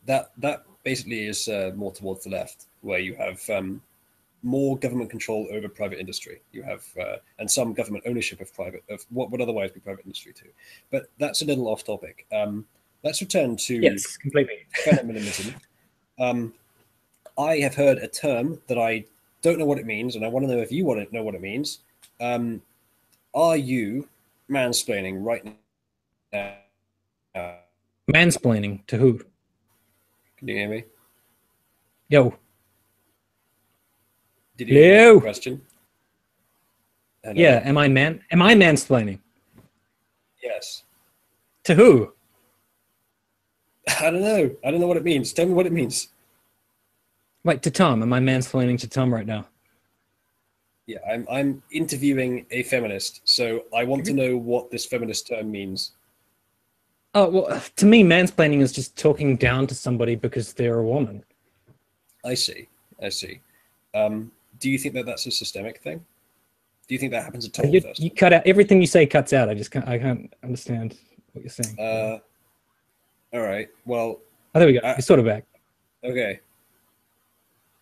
Speaker 2: That basically is more towards the left, where you have more government control over private industry. You have and some government ownership of what would otherwise be private industry too. But that's a little off topic. Let's return to
Speaker 1: completely
Speaker 2: feminism. I have heard a term that I don't know what it means, and I want to know if you want to know what it means. Are you mansplaining right now
Speaker 1: Mansplaining to who?
Speaker 2: Can you hear me?
Speaker 1: Yo.
Speaker 2: Did you hear the question?
Speaker 1: Hello? Yeah, am I mansplaining?
Speaker 2: Yes.
Speaker 1: To who?
Speaker 2: I don't know. I don't know what it means. Tell me what it means.
Speaker 1: Wait, to Tom. Am I mansplaining to Tom right now?
Speaker 2: Yeah, I'm interviewing a feminist, so I want to know what this feminist term means.
Speaker 1: Oh, well, to me, mansplaining is just talking down to somebody because they're a woman.
Speaker 2: I see. I see. Do you think that that's a systemic thing? Do you think that happens at all?
Speaker 1: You cut out everything you say. Cuts out. I can't understand what you're saying.
Speaker 2: All right. Well.
Speaker 1: Oh, there we go. You're sort of back.
Speaker 2: Okay.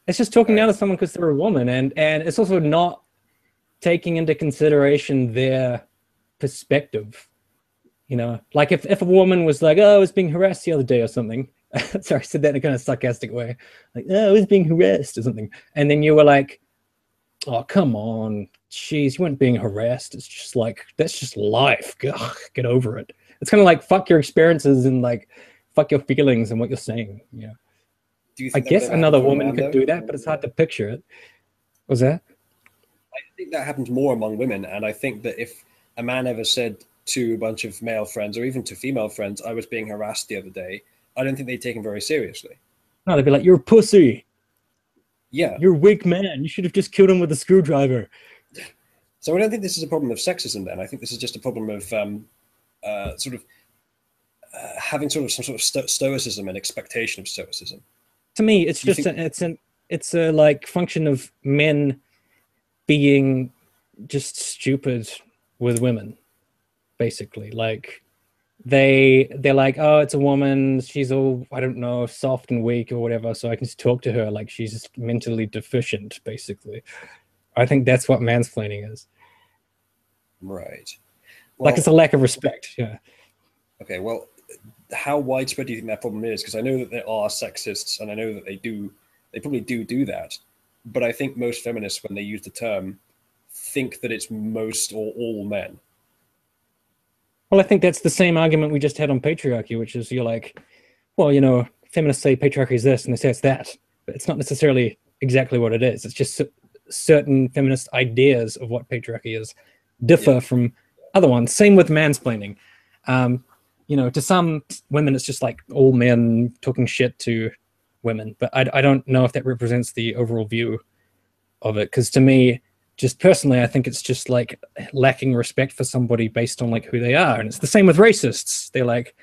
Speaker 1: It's just talking down to someone because they're a woman, and it's also not taking into consideration their perspective. You know, like if a woman was like, "Oh, I was being harassed the other day" or something. Sorry, I said that in a kind of sarcastic way. Like, "Oh, I was being harassed" or something, and then you were like, "Oh, come on, jeez, you weren't being harassed. It's just like that's just life. Ugh, get over it." It's kind of like fuck your experiences and like fuck your feelings and what you're saying. Yeah.
Speaker 2: Do you think
Speaker 1: I guess another woman could do that, but it's hard to picture it. Was that?
Speaker 2: I think that happens more among women, and I think that if a man ever said to a bunch of male friends or even to female friends, "I was being harassed the other day," I don't think they'd take him very seriously.
Speaker 1: No, they'd be like, "You're a pussy.
Speaker 2: Yeah.
Speaker 1: You're a weak man. You should have just killed him with a screwdriver."
Speaker 2: So I don't think this is a problem of sexism then. I think this is just a problem of having sort of some sort of stoicism and expectation of stoicism.
Speaker 1: To me, it's just it's a like function of men being just stupid with women, basically. Like they're like, "Oh, it's a woman. She's all, I don't know, soft and weak or whatever. So I can just talk to her like she's just mentally deficient." Basically, I think that's what mansplaining is.
Speaker 2: Right. Well,
Speaker 1: like it's a lack of respect. Yeah.
Speaker 2: Okay. Well, how widespread do you think that problem is? Because I know that there are sexists, and I know that they probably do that. But I think most feminists, when they use the term, think that it's most or all men.
Speaker 1: Well, I think that's the same argument we just had on patriarchy, which is you're like, well, you know, feminists say patriarchy is this, and they say it's that, but it's not necessarily exactly what it is. It's just certain feminist ideas of what patriarchy is differ from other ones. Same with mansplaining. You know, to some women, it's just like all men talking shit to women. But I don't know if that represents the overall view of it. Because to me, just personally, I think it's just like lacking respect for somebody based on like who they are. And it's the same with racists. They're like,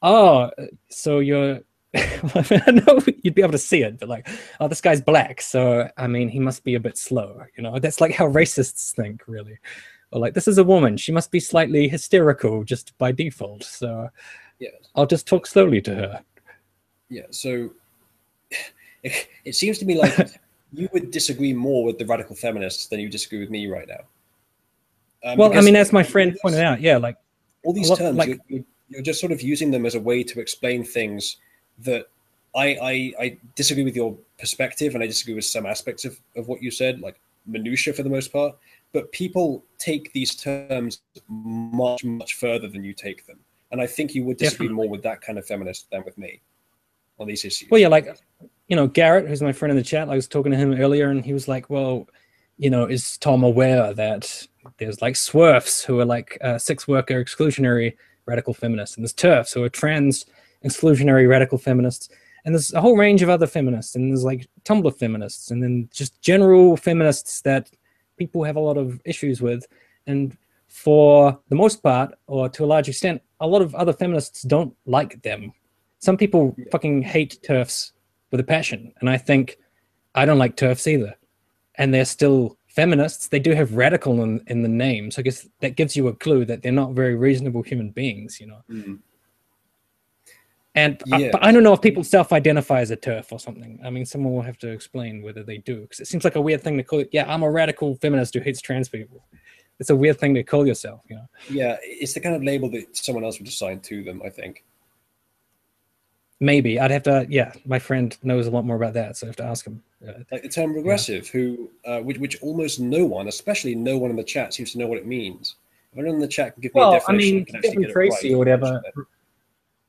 Speaker 1: "Oh, so you're..." I know you'd be able to see it, but like, "Oh, this guy's black, so I mean, he must be a bit slow." You know, that's like how racists think, really. Or like, "This is a woman, she must be slightly hysterical just by default, so yeah, I'll just talk slowly to her."
Speaker 2: Yeah, so it seems to me like you would disagree more with the radical feminists than you disagree with me right now.
Speaker 1: Well, I mean, as my friend pointed out, yeah, like
Speaker 2: all these terms, like, you're just sort of using them as a way to explain things that I disagree with your perspective, and I disagree with some aspects of what you said, like minutia for the most part. But people take these terms much, much further than you take them. And I think you would disagree more with that kind of feminist than with me on these issues.
Speaker 1: Well, yeah, like, you know, Garrett, who's my friend in the chat, I was talking to him earlier, and he was like, "Well, you know, is Tom aware that there's like SWERFs who are like sex worker exclusionary radical feminists, and there's TERFs who are trans exclusionary radical feminists, and there's a whole range of other feminists, and there's like Tumblr feminists, and then just general feminists that people have a lot of issues with. And for the most part, or to a large extent, a lot of other feminists don't like them. Some people fucking hate TERFs with a passion, and I think I don't like TERFs either. And they're still feminists. They do have radical in the name, so I guess that gives you a clue that they're not very reasonable human beings, you know.
Speaker 2: Mm-hmm.
Speaker 1: And but I don't know if people self-identify as a TERF or something. I mean, someone will have to explain whether they do, because it seems like a weird thing to call it. Yeah, I'm a radical feminist who hates trans people. It's a weird thing to call yourself, you know.
Speaker 2: Yeah, it's the kind of label that someone else would assign to them, I think.
Speaker 1: Maybe I'd have to. Yeah, my friend knows a lot more about that, so I have to ask him.
Speaker 2: Like the term regressive, which almost no one, especially no one in the chat, seems to know what it means. Everyone in the chat can give me a definition.
Speaker 1: I mean, Tracy or whatever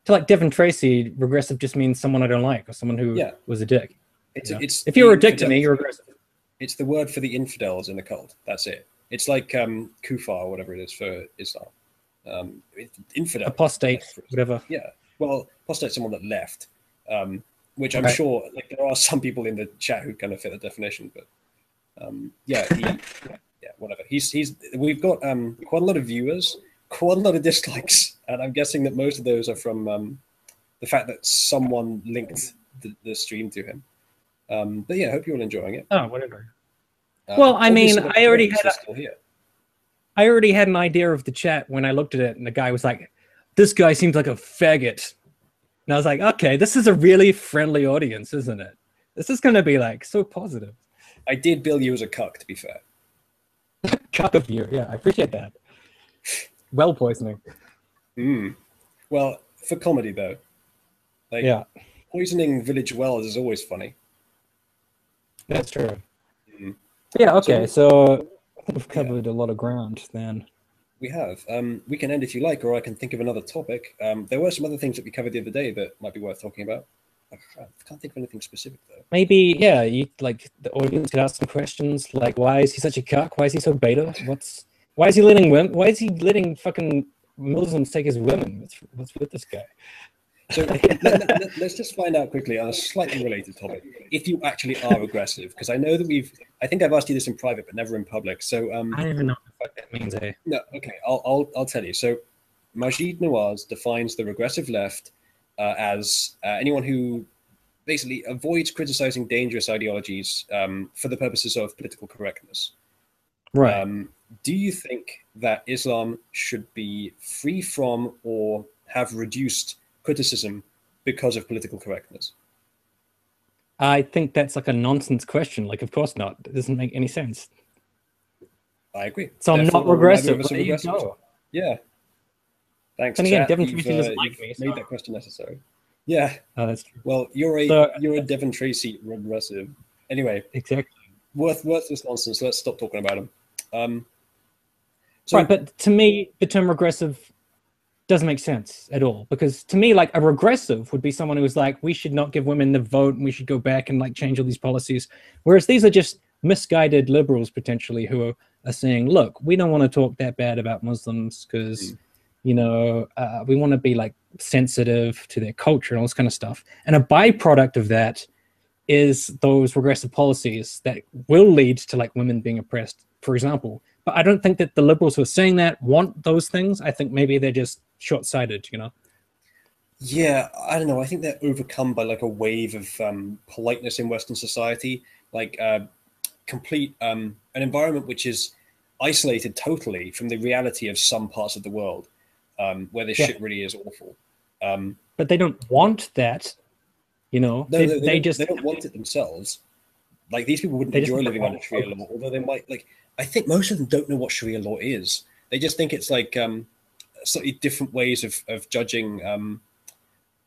Speaker 1: to like Devin Tracy, regressive just means someone I don't like or someone who was a dick.
Speaker 2: It's
Speaker 1: if you're a dick to me, you're aggressive.
Speaker 2: It's the word for the infidels in the cult. That's it. It's like kufar or whatever it is for Islam. Infidel,
Speaker 1: apostate, whatever.
Speaker 2: Yeah. Well, apostate, someone that left, which I'm sure like there are some people in the chat who kind of fit the definition, but whatever. We've got quite a lot of viewers, quite a lot of dislikes, and I'm guessing that most of those are from the fact that someone linked the stream to him. But yeah, I hope you're all enjoying it.
Speaker 1: Oh, whatever. Well, I mean, I already had an idea of the chat when I looked at it, and the guy was like, "This guy seems like a faggot," and I was like, "Okay, this is a really friendly audience, isn't it? This is going to be like so positive."
Speaker 2: I did bill you as a cuck, to be fair.
Speaker 1: Cuck of you, yeah, I appreciate that. Well poisoning.
Speaker 2: Well, for comedy though, like poisoning village wells is always funny.
Speaker 1: That's true. Yeah. Okay. So I think we've covered a lot of ground. Then
Speaker 2: we have. We can end if you like, or I can think of another topic. There were some other things that we covered the other day that might be worth talking about. I can't think of anything specific though.
Speaker 1: Maybe, yeah. You like the audience could ask some questions, like, why is he such a cuck? Why is he so beta? Why is he letting women? Why is he letting fucking Muslims take his women? What's with this guy?
Speaker 2: So let's just find out quickly on a slightly related topic if you actually are aggressive, because I know that I think I've asked you this in private but never in public. So
Speaker 1: I don't even know what the fuck that means.
Speaker 2: No, okay, I'll tell you. So Majid Nawaz defines the regressive left as anyone who basically avoids criticizing dangerous ideologies for the purposes of political correctness.
Speaker 1: Right.
Speaker 2: Do you think that Islam should be free from or have reduced criticism because of political correctness?
Speaker 1: I think that's like a nonsense question. Like, of course not. It doesn't make any sense.
Speaker 2: I agree.
Speaker 1: So I'm not regressive. There you go.
Speaker 2: Yeah. Thanks.
Speaker 1: And again, Devin Tracy doesn't like me.
Speaker 2: Made that question necessary. Yeah.
Speaker 1: Oh, that's true.
Speaker 2: Well, you're a Devin Tracy regressive. Anyway.
Speaker 1: Exactly.
Speaker 2: Worthless nonsense. Let's stop talking about him.
Speaker 1: Right, but to me, the term regressive doesn't make sense at all, because to me, like, a regressive would be someone who was like, we should not give women the vote and we should go back and like change all these policies, whereas these are just misguided liberals potentially who are saying, look, we don't want to talk that bad about Muslims because we want to be like sensitive to their culture and all this kind of stuff, and a byproduct of that is those regressive policies that will lead to like women being oppressed, for example. But I don't think that the liberals who are saying that want those things. I think maybe they're just short-sighted,
Speaker 2: Yeah, I don't know. I think they're overcome by like a wave of politeness in Western society, like complete an environment which is isolated totally from the reality of some parts of the world, where this shit really is awful.
Speaker 1: But they don't want that,
Speaker 2: No, they don't want it themselves. Like, these people wouldn't enjoy living under Sharia law, although they might. Like, I think most of them don't know what Sharia law is. They just think it's like slightly different ways of judging,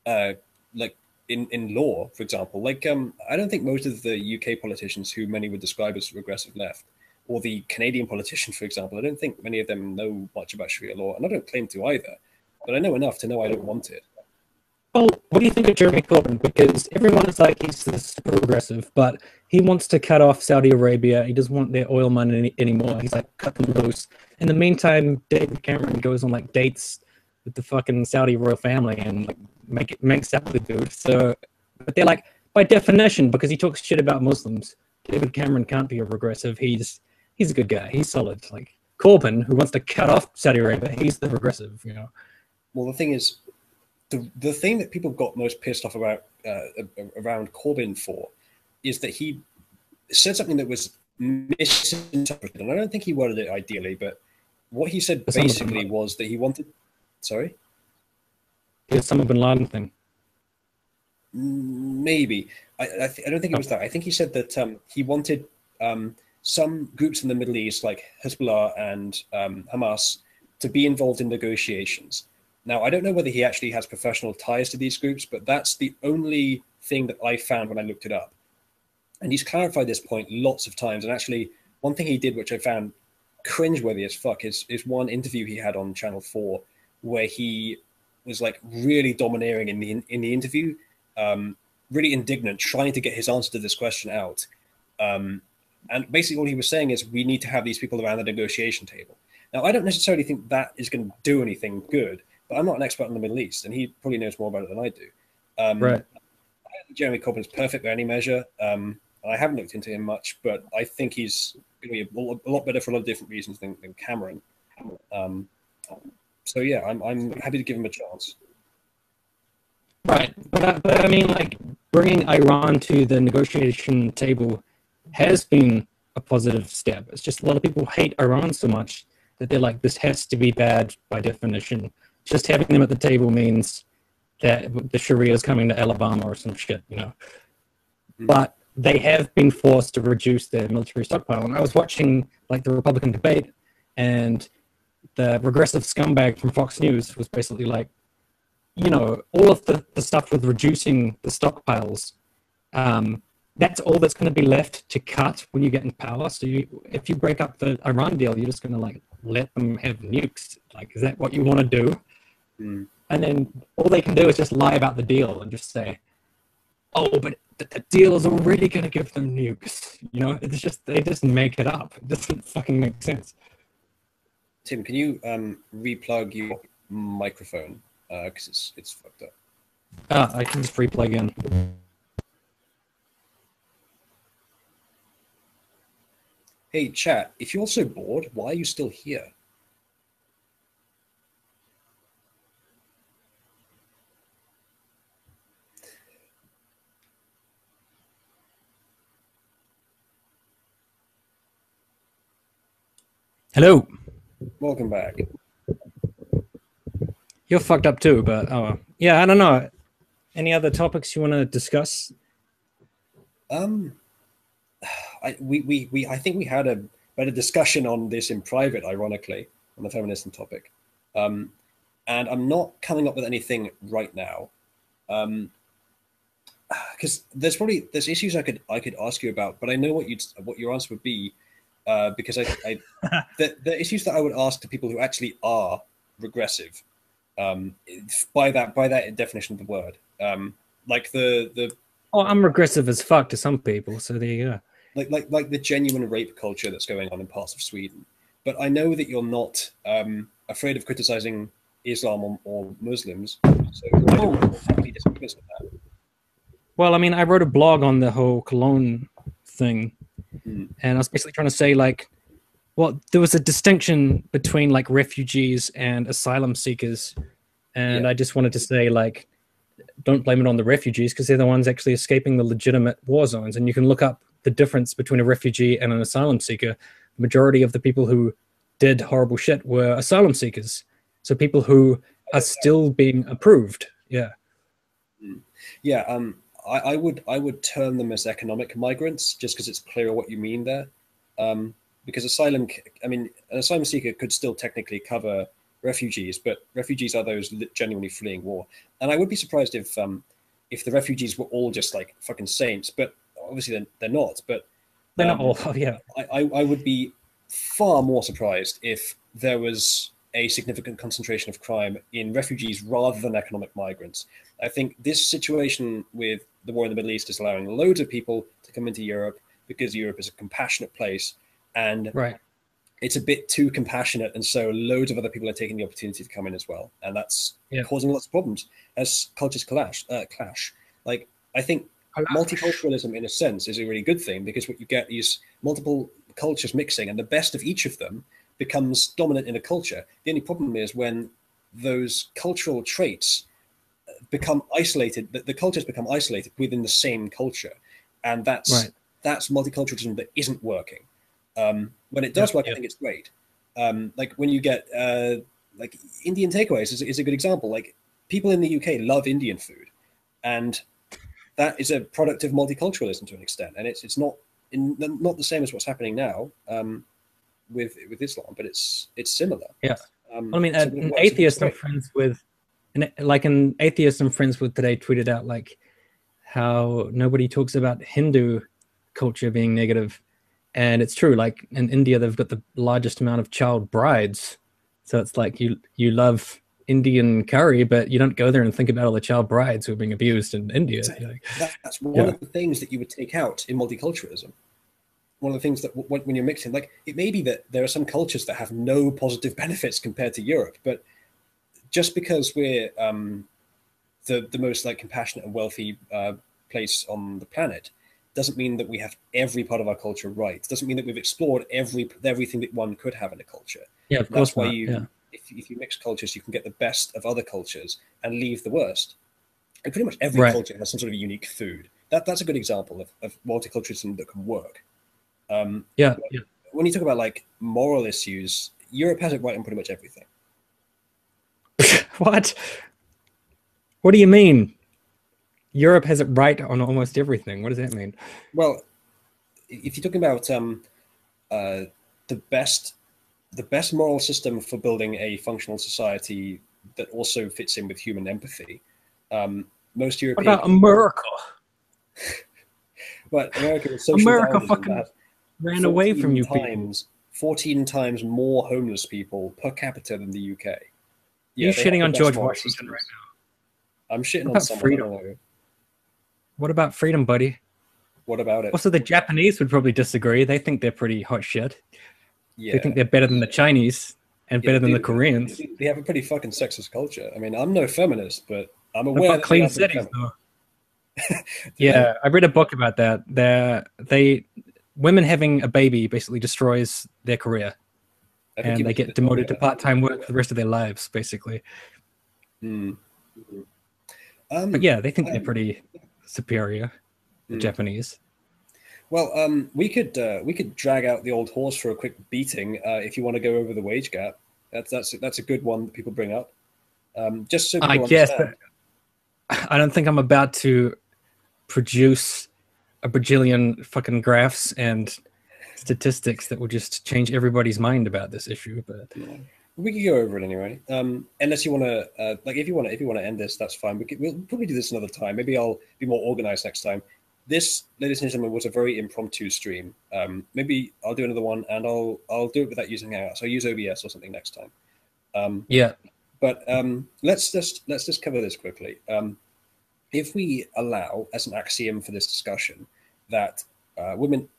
Speaker 2: like in law, for example. Like, I don't think most of the UK politicians, who many would describe as regressive left, or the Canadian politicians, for example, I don't think many of them know much about Sharia law, and I don't claim to either. But I know enough to know I don't want it.
Speaker 1: Well, what do you think of Jeremy Corbyn? Because everyone is like, he's super aggressive, but he wants to cut off Saudi Arabia. He doesn't want their oil money anymore. He's like, cut them loose. In the meantime, David Cameron goes on like dates with the fucking Saudi royal family and like makes out with the dude. So, but they're like, by definition, because he talks shit about Muslims, David Cameron can't be a regressive. He's a good guy. He's solid. Like Corbyn, who wants to cut off Saudi Arabia, he's the regressive.
Speaker 2: Well, the thing is, the thing that people got most pissed off about around Corbyn for is that he said something that was misinterpreted, and I don't think he worded it ideally, but what he said basically was that he wanted... Sorry?
Speaker 1: The Osama bin Laden thing.
Speaker 2: Maybe. I don't think it was that. I think he said that he wanted some groups in the Middle East, like Hezbollah and Hamas, to be involved in negotiations. Now, I don't know whether he actually has professional ties to these groups, but that's the only thing that I found when I looked it up. And he's clarified this point lots of times. And actually, one thing he did, which I found cringeworthy as fuck, is one interview he had on Channel 4, where he was like really domineering in the interview, really indignant, trying to get his answer to this question out. And basically what he was saying is we need to have these people around the negotiation table. Now, I don't necessarily think that is going to do anything good, but I'm not an expert in the Middle East, and he probably knows more about it than I do.
Speaker 1: Right.
Speaker 2: I don't think Jeremy Corbyn's perfect by any measure. I haven't looked into him much, but I think he's going to be a lot better for a lot of different reasons than Cameron. So yeah, I'm happy to give him a chance.
Speaker 1: Right, but I mean, like, bringing Iran to the negotiation table has been a positive step. It's just a lot of people hate Iran so much that they're like, this has to be bad by definition. Just having them at the table means that the Sharia is coming to Alabama or some shit, you know. But they have been forced to reduce their military stockpile. And I was watching like the Republican debate, and the regressive scumbag from Fox News was basically like, you know, all of the stuff with reducing the stockpiles, that's all that's going to be left to cut when you get in power. So if you break up the Iran deal, you're just going to like let them have nukes. Like, is that what you want to do? And then all they can do is just lie about the deal and just say, oh, but the deal is already going to give them nukes. You know, it's just, they just make it up. It doesn't fucking make sense.
Speaker 2: Tim, can you replug your microphone? Because it's fucked up.
Speaker 1: I can just replug in.
Speaker 2: Hey, chat, if you're so bored, why are you still here?
Speaker 1: Hello.
Speaker 2: Welcome back.
Speaker 1: You're fucked up too, but oh, yeah, I don't know. Any other topics you want to discuss?
Speaker 2: I think we had a better discussion on this in private, ironically, on the feminism topic. And I'm not coming up with anything right now. Because there's issues I could ask you about, but I know what your answer would be, because the issues that I would ask to people who actually are regressive, by that definition of the word, like the
Speaker 1: oh, I'm regressive as fuck to some people, so there you go.
Speaker 2: Like the genuine rape culture that's going on in parts of Sweden. But I know that you're not afraid of criticizing Islam or Muslims, so I don't have any disagreements with that.
Speaker 1: Well, I mean, I wrote a blog on the whole Cologne thing, and I was basically trying to say, like, well, there was a distinction between like refugees and asylum seekers, and I just wanted to say, like, don't blame it on the refugees because they're the ones actually escaping the legitimate war zones. And you can look up the difference between a refugee and an asylum seeker. The majority of the people who did horrible shit were asylum seekers, so people who are still being approved. Yeah.
Speaker 2: I would term them as economic migrants, just because it's clearer what you mean there. Because an asylum seeker could still technically cover refugees, but refugees are those genuinely fleeing war. And I would be surprised if the refugees were all just like fucking saints, but obviously they're not. But
Speaker 1: they're not all. Oh, yeah.
Speaker 2: I would be far more surprised if there was a significant concentration of crime in refugees rather than economic migrants. I think this situation with the war in the Middle East is allowing loads of people to come into Europe because Europe is a compassionate place, and it's a bit too compassionate, and so loads of other people are taking the opportunity to come in as well, and that's causing lots of problems as cultures clash. Like, I think multiculturalism, in a sense, is a really good thing, because what you get is multiple cultures mixing, and the best of each of them becomes dominant in a culture. The only problem is when those cultural traits become isolated, the cultures become isolated within the same culture, and that's multiculturalism that isn't working. When it does work, I think it's great. Like when you get like Indian takeaways is a good example. Like, people in the UK love Indian food, and that is a product of multiculturalism to an extent. And it's not the same as what's happening now with Islam, but it's similar.
Speaker 1: Yeah. I mean, an atheist I'm friends with, an atheist I'm friends with today tweeted out like how nobody talks about Hindu culture being negative. And it's true, like in India, they've got the largest amount of child brides. So it's like you love Indian curry, but you don't go there and think about all the child brides who are being abused in India.
Speaker 2: Exactly. That's one of the things that you would take out in multiculturalism. One of the things that when you're mixing, like, it may be that there are some cultures that have no positive benefits compared to Europe, but just because we're the most like compassionate and wealthy place on the planet doesn't mean that we have every part of our culture right. It doesn't mean that we've explored everything that one could have in a culture.
Speaker 1: Yeah, of course.
Speaker 2: That's why if you mix cultures, you can get the best of other cultures and leave the worst. And pretty much every culture has some sort of unique food. That's a good example of multiculturalism that can work. When you talk about like moral issues, Europe has it right on pretty much everything.
Speaker 1: What? What do you mean? Europe has it right on almost everything. What does that mean?
Speaker 2: Well, if you're talking about the best moral system for building a functional society that also fits in with human empathy, most European.
Speaker 1: What about America?
Speaker 2: Well, America is social.
Speaker 1: America fucking ran away from you people.
Speaker 2: 14 times more homeless people per capita than the UK. Yeah,
Speaker 1: you're shitting on George Washington right now.
Speaker 2: I'm shitting on someone. Freedom?
Speaker 1: What about freedom, buddy?
Speaker 2: What about it?
Speaker 1: Also, the Japanese would probably disagree. They think they're pretty hot shit.
Speaker 2: Yeah.
Speaker 1: They think they're better than the Chinese and better than the Koreans.
Speaker 2: They have a pretty fucking sexist culture. I mean, I'm no feminist, but I'm aware
Speaker 1: about clean cities, though. Yeah, I read a book about that. Women having a baby basically destroys their career, and they get demoted to part-time work for the rest of their lives, basically. But yeah, they think they're pretty superior, the Japanese.
Speaker 2: Well, we could drag out the old horse for a quick beating if you want to go over the wage gap. That's a good one that people bring up. Just so people understand.
Speaker 1: I don't think I'm about to produce a bajillion fucking graphs and statistics that will just change everybody's mind about this issue. But
Speaker 2: we can go over it anyway. Unless you want to, if you want to end this, that's fine. We'll probably do this another time. Maybe I'll be more organized next time. This, ladies and gentlemen, was a very impromptu stream. Maybe I'll do another one, and I'll do it without using Hangouts. I'll use OBS or something next time. But let's just cover this quickly. If we allow as an axiom for this discussion that women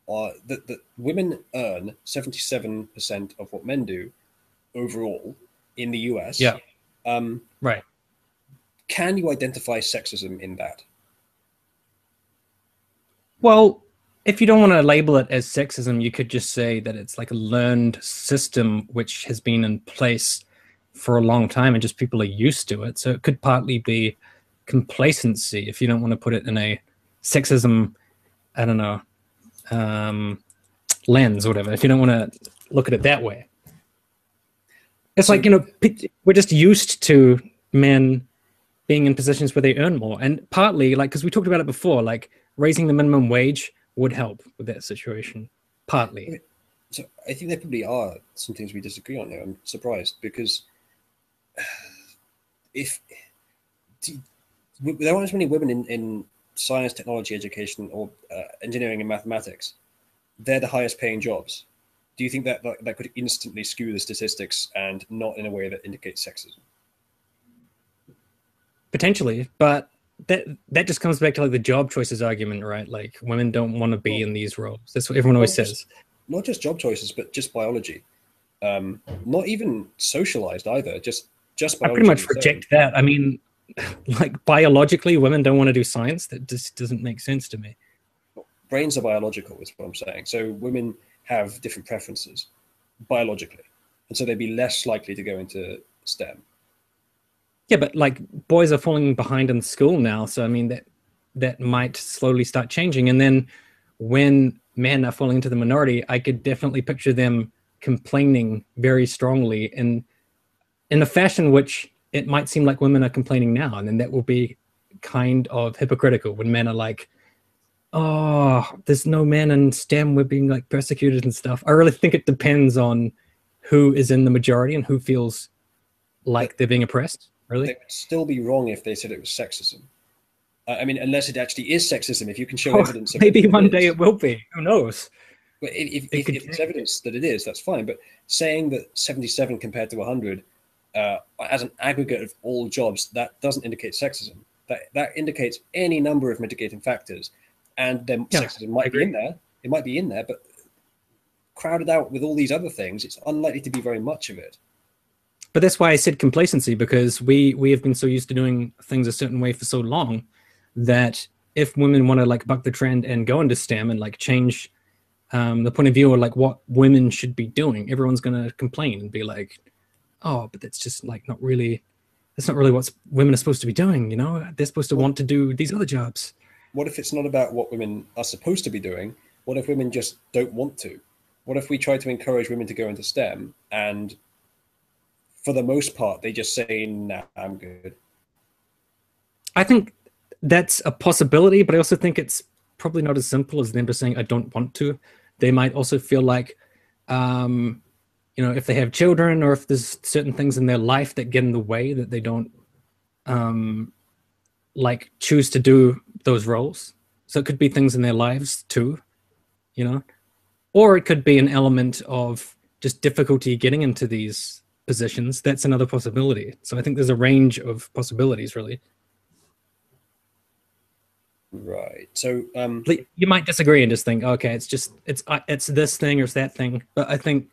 Speaker 2: earn 77% of what men do overall in the US,
Speaker 1: right?
Speaker 2: Can you identify sexism in that?
Speaker 1: Well, if you don't want to label it as sexism, you could just say that it's like a learned system which has been in place for a long time and just people are used to it. So it could partly be complacency if you don't want to put it in a sexism, I don't know, lens or whatever. If you don't want to look at it that way. It's like, we're just used to men being in positions where they earn more. And partly, like, because we talked about it before, like raising the minimum wage would help with that situation. Partly.
Speaker 2: So I think there probably are some things we disagree on there. I'm surprised because there aren't as many women in science, technology, education, or engineering and mathematics. They're the highest paying jobs. Do you think that could instantly skew the statistics and not in a way that indicates sexism?
Speaker 1: Potentially, but that just comes back to like the job choices argument, right? Like women don't want to be in these roles. That's what everyone always says.
Speaker 2: Not just job choices, but just biology. Not even socialized either. Just biology.
Speaker 1: I pretty much reject that. I mean, like biologically, women don't want to do science. That just doesn't make sense to me.
Speaker 2: Brains are biological, is what I'm saying. So women have different preferences biologically, and so they'd be less likely to go into STEM.
Speaker 1: Yeah, but like boys are falling behind in school now, so I mean that might slowly start changing. And then when men are falling into the minority, I could definitely picture them complaining very strongly in a fashion which it might seem like women are complaining now, and then that will be kind of hypocritical when men are like, oh, there's no men in STEM, we're being like persecuted and stuff. I really think it depends on who is in the majority and who feels like they're being oppressed. Really?
Speaker 2: They would still be wrong if they said it was sexism. I mean, unless it actually is sexism, if you can show evidence of it.
Speaker 1: Maybe one day it will be. Who knows?
Speaker 2: But if there's evidence that it is, that's fine. But saying that 77 compared to 100 as an aggregate of all jobs, that doesn't indicate sexism. That indicates any number of mitigating factors, and then sexism might be in there. It might be in there, but crowded out with all these other things, it's unlikely to be very much of it.
Speaker 1: But that's why I said complacency, because we have been so used to doing things a certain way for so long that if women want to like buck the trend and go into STEM and like change the point of view or like what women should be doing, everyone's going to complain and be like, oh, but that's just like not really what women are supposed to be doing, you know? They're supposed to want to do these other jobs.
Speaker 2: What if it's not about what women are supposed to be doing? What if women just don't want to? What if we try to encourage women to go into STEM and for the most part, they just say, nah, I'm good?
Speaker 1: I think that's a possibility, but I also think it's probably not as simple as them just saying, I don't want to. They might also feel like, you know, if they have children or if there's certain things in their life that get in the way that they don't like choose to do those roles. So it could be things in their lives too, you know, or it could be an element of just difficulty getting into these positions. That's another possibility. So I think there's a range of possibilities, really.
Speaker 2: Right. So
Speaker 1: you might disagree and just think, okay, it's this thing or it's that thing. But I think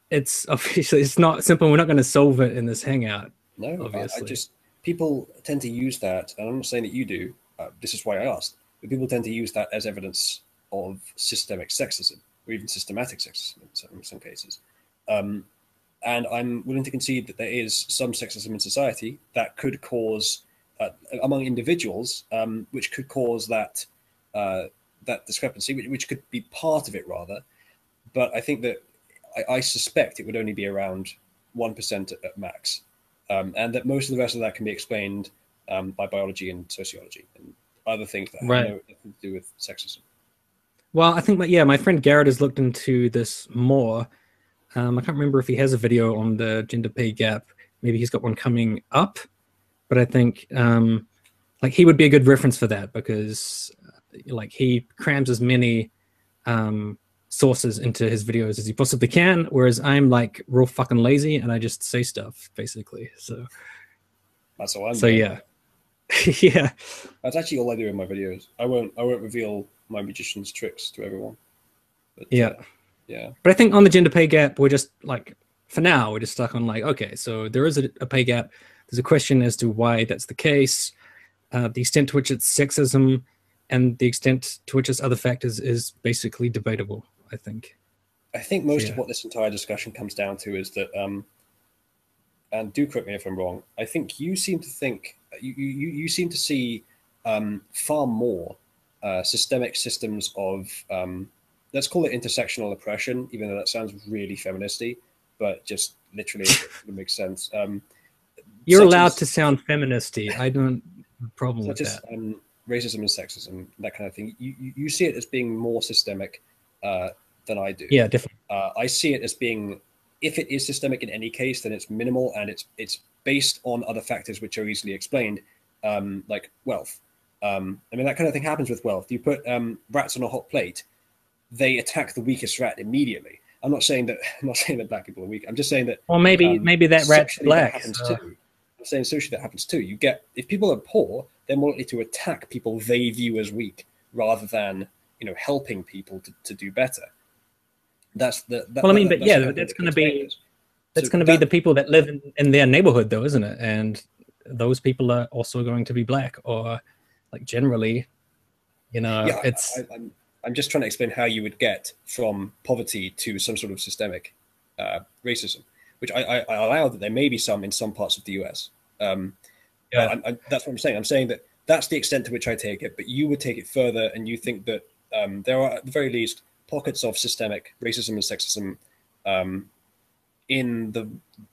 Speaker 1: it's obviously it's not simple. We're not going to solve it in this hangout.
Speaker 2: No,
Speaker 1: obviously.
Speaker 2: I just people tend to use that, and I'm not saying that you do. This is why I asked. But people tend to use that as evidence of systemic sexism, or even systematic sexism in some cases. And I'm willing to concede that there is some sexism in society that could cause, among individuals, which could cause that that discrepancy, which could be part of it rather. But I think that I suspect it would only be around 1% at max, and that most of the rest of that can be explained by biology and sociology and other things that have nothing to do with sexism.
Speaker 1: Well, I think that, yeah, my friend Garrett has looked into this more. I can't remember if he has a video on the gender pay gap. Maybe he's got one coming up, but I think like he would be a good reference for that because like he crams as many sources into his videos as he possibly can, whereas I'm like real fucking lazy and I just say stuff basically. So
Speaker 2: that's all I'm
Speaker 1: doing. Yeah. Yeah.
Speaker 2: That's actually all I do in my videos. I won't reveal my magician's tricks to everyone. But,
Speaker 1: yeah.
Speaker 2: Yeah.
Speaker 1: But I think on the gender pay gap, we're just like, for now, we're just stuck on like, okay, so there is a pay gap. There's a question as to why that's the case, the extent to which it's sexism, and the extent to which it's other factors is basically debatable, I think.
Speaker 2: I think most of what this entire discussion comes down to is that, and do correct me if I'm wrong, I think you seem to think, you seem to see far more systemic systems of, let's call it intersectional oppression, even though that sounds really feministy, but just literally it makes sense.
Speaker 1: You're allowed to sound feministy. I don't have a problem with that.
Speaker 2: Racism and sexism, that kind of thing. You see it as being more systemic than I do.
Speaker 1: Yeah, definitely.
Speaker 2: I see it as being, if it is systemic in any case, then it's minimal and it's based on other factors which are easily explained, like wealth. I mean, that kind of thing happens with wealth. You put rats on a hot plate, they attack the weakest rat immediately. I'm not saying that black people are weak. I'm just saying that.
Speaker 1: Well, maybe that rat's black.
Speaker 2: That happens too. I'm saying socially that happens too. You get, if people are poor, they're more likely to attack people they view as weak rather than helping people to do better. That's the.
Speaker 1: Well, I mean, but yeah, that's going to be the people that live in their neighborhood, though, isn't it? And those people are also going to be black, or like generally,
Speaker 2: Yeah,
Speaker 1: it's.
Speaker 2: I'm just trying to explain how you would get from poverty to some sort of systemic racism, which I allow that there may be some in some parts of the US. That's what I'm saying. I'm saying that that's the extent to which I take it, but you would take it further, and you think that there are, at the very least, pockets of systemic racism and sexism in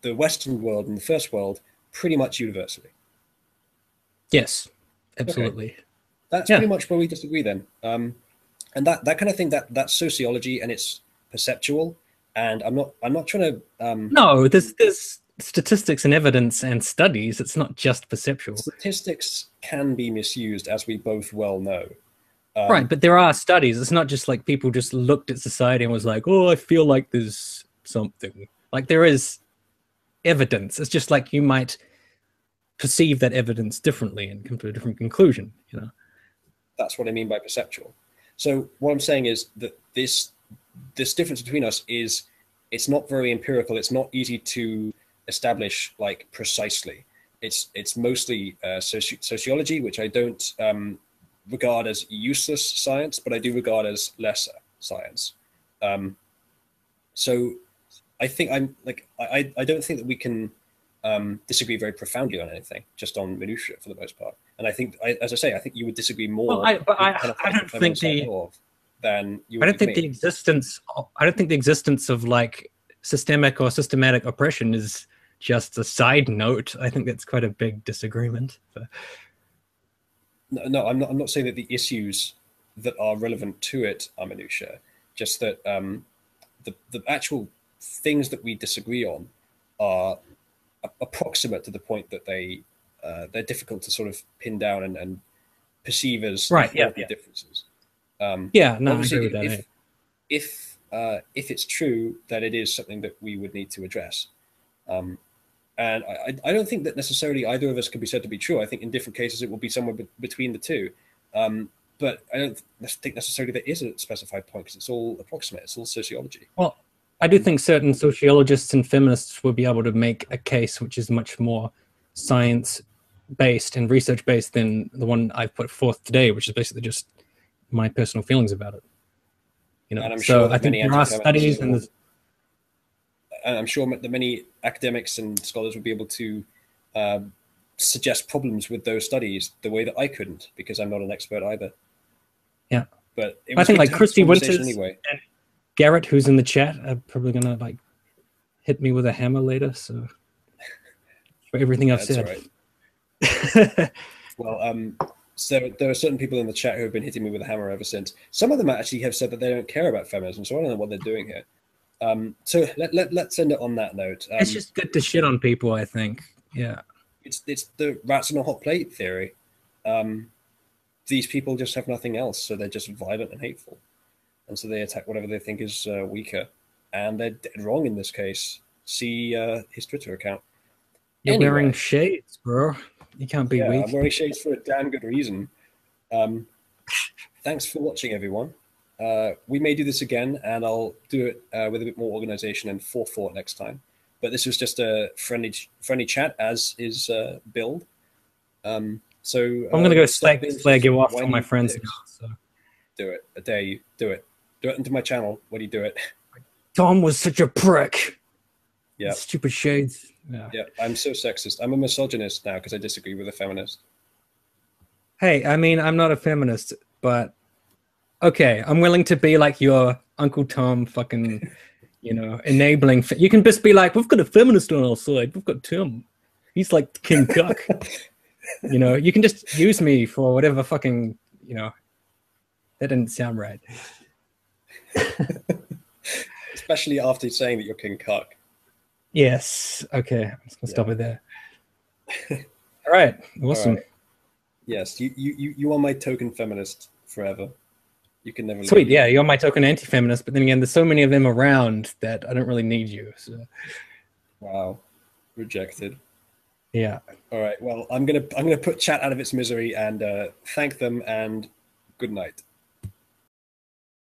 Speaker 2: the Western world and the First World pretty much universally.
Speaker 1: Yes, absolutely.
Speaker 2: Okay. That's pretty much where we disagree then. And that kind of thing, that's sociology and it's perceptual. And I'm not trying to.
Speaker 1: No, there's statistics and evidence and studies. It's not just perceptual.
Speaker 2: Statistics can be misused, as we both well know.
Speaker 1: Right, but there are studies. It's not just like people just looked at society and was like, "Oh, I feel like there's something." Like there is evidence. It's just like you might perceive that evidence differently and come to a different conclusion, you know.
Speaker 2: That's what I mean by perceptual. So what I'm saying is that this difference between us is, it's not very empirical. It's not easy to establish like precisely. It's mostly sociology, which I don't regard as useless science, but I do regard as lesser science. So I think I don't think that we can disagree very profoundly on anything, just on minutiae for the most part. And I think, as I say, I think you would disagree more.
Speaker 1: Well, I don't think
Speaker 2: than you.
Speaker 1: I don't think the existence. I don't think the existence of like systemic or systematic oppression is just a side note. I think that's quite a big disagreement.
Speaker 2: No, I'm not saying that the issues that are relevant to it are minutiae. Just that the actual things that we disagree on are approximate to the point that they're difficult to sort of pin down and perceive as differences.
Speaker 1: No, I agree with that.
Speaker 2: If it's true that it is something that we would need to address, and I don't think that necessarily either of us can be said to be true. I think in different cases it will be somewhere between the two. But I don't think necessarily there is a specified point, because it's all approximate. It's all sociology.
Speaker 1: Well, I do think certain sociologists and feminists will be able to make a case which is much more science-based and research-based than the one I've put forth today, which is basically just my personal feelings about it. You know,
Speaker 2: and I'm
Speaker 1: so
Speaker 2: sure
Speaker 1: I think there are studies, and
Speaker 2: I'm sure that many academics and scholars would be able to suggest problems with those studies the way that I couldn't, because I'm not an expert either.
Speaker 1: Yeah,
Speaker 2: but
Speaker 1: I think like Christy Winters and Garrett, who's in the chat, are probably gonna like hit me with a hammer later. So for everything I've said.
Speaker 2: Right. Well, so there are certain people in the chat who have been hitting me with a hammer ever since. Some of them actually have said that they don't care about feminism, so I don't know what they're doing here. So let's end it on that note.
Speaker 1: It's just good to shit on people, I think. Yeah.
Speaker 2: It's the rats on a hot plate theory. These people just have nothing else, so they're just violent and hateful. And so they attack whatever they think is weaker. And they're dead wrong in this case. See his Twitter account.
Speaker 1: You're wearing shades, bro. You can't be weak.
Speaker 2: I'm wearing shades for a damn good reason. Thanks for watching, everyone. We may do this again, and I'll do it with a bit more organization and forethought next time. But this was just a friendly chat, as is build. So
Speaker 1: I'm gonna go flag you off to my friends now. So.
Speaker 2: Do it. I dare you. Do it. Do it into my channel. When you do it.
Speaker 1: Tom was such a prick.
Speaker 2: Yeah.
Speaker 1: Stupid shades.
Speaker 2: Yeah. I'm so sexist. I'm a misogynist now because I disagree with a feminist.
Speaker 1: Hey, I mean, I'm not a feminist, but okay, I'm willing to be like your Uncle Tom, fucking, you know, enabling. You can just be like, we've got a feminist on our side. We've got Tim. He's like King Cuck. You know, you can just use me for whatever fucking, you know. That didn't sound right.
Speaker 2: Especially after saying that you're King Cuck.
Speaker 1: Yes. Okay. I'm just gonna stop it there. All right. Awesome. All right.
Speaker 2: Yes, you are my token feminist forever. You can never.
Speaker 1: Sweet. Yeah, you're my token anti-feminist. But then again, there's so many of them around that I don't really need you. So.
Speaker 2: Wow. Rejected.
Speaker 1: Yeah.
Speaker 2: All right. Well, I'm gonna put chat out of its misery and thank them, and good night.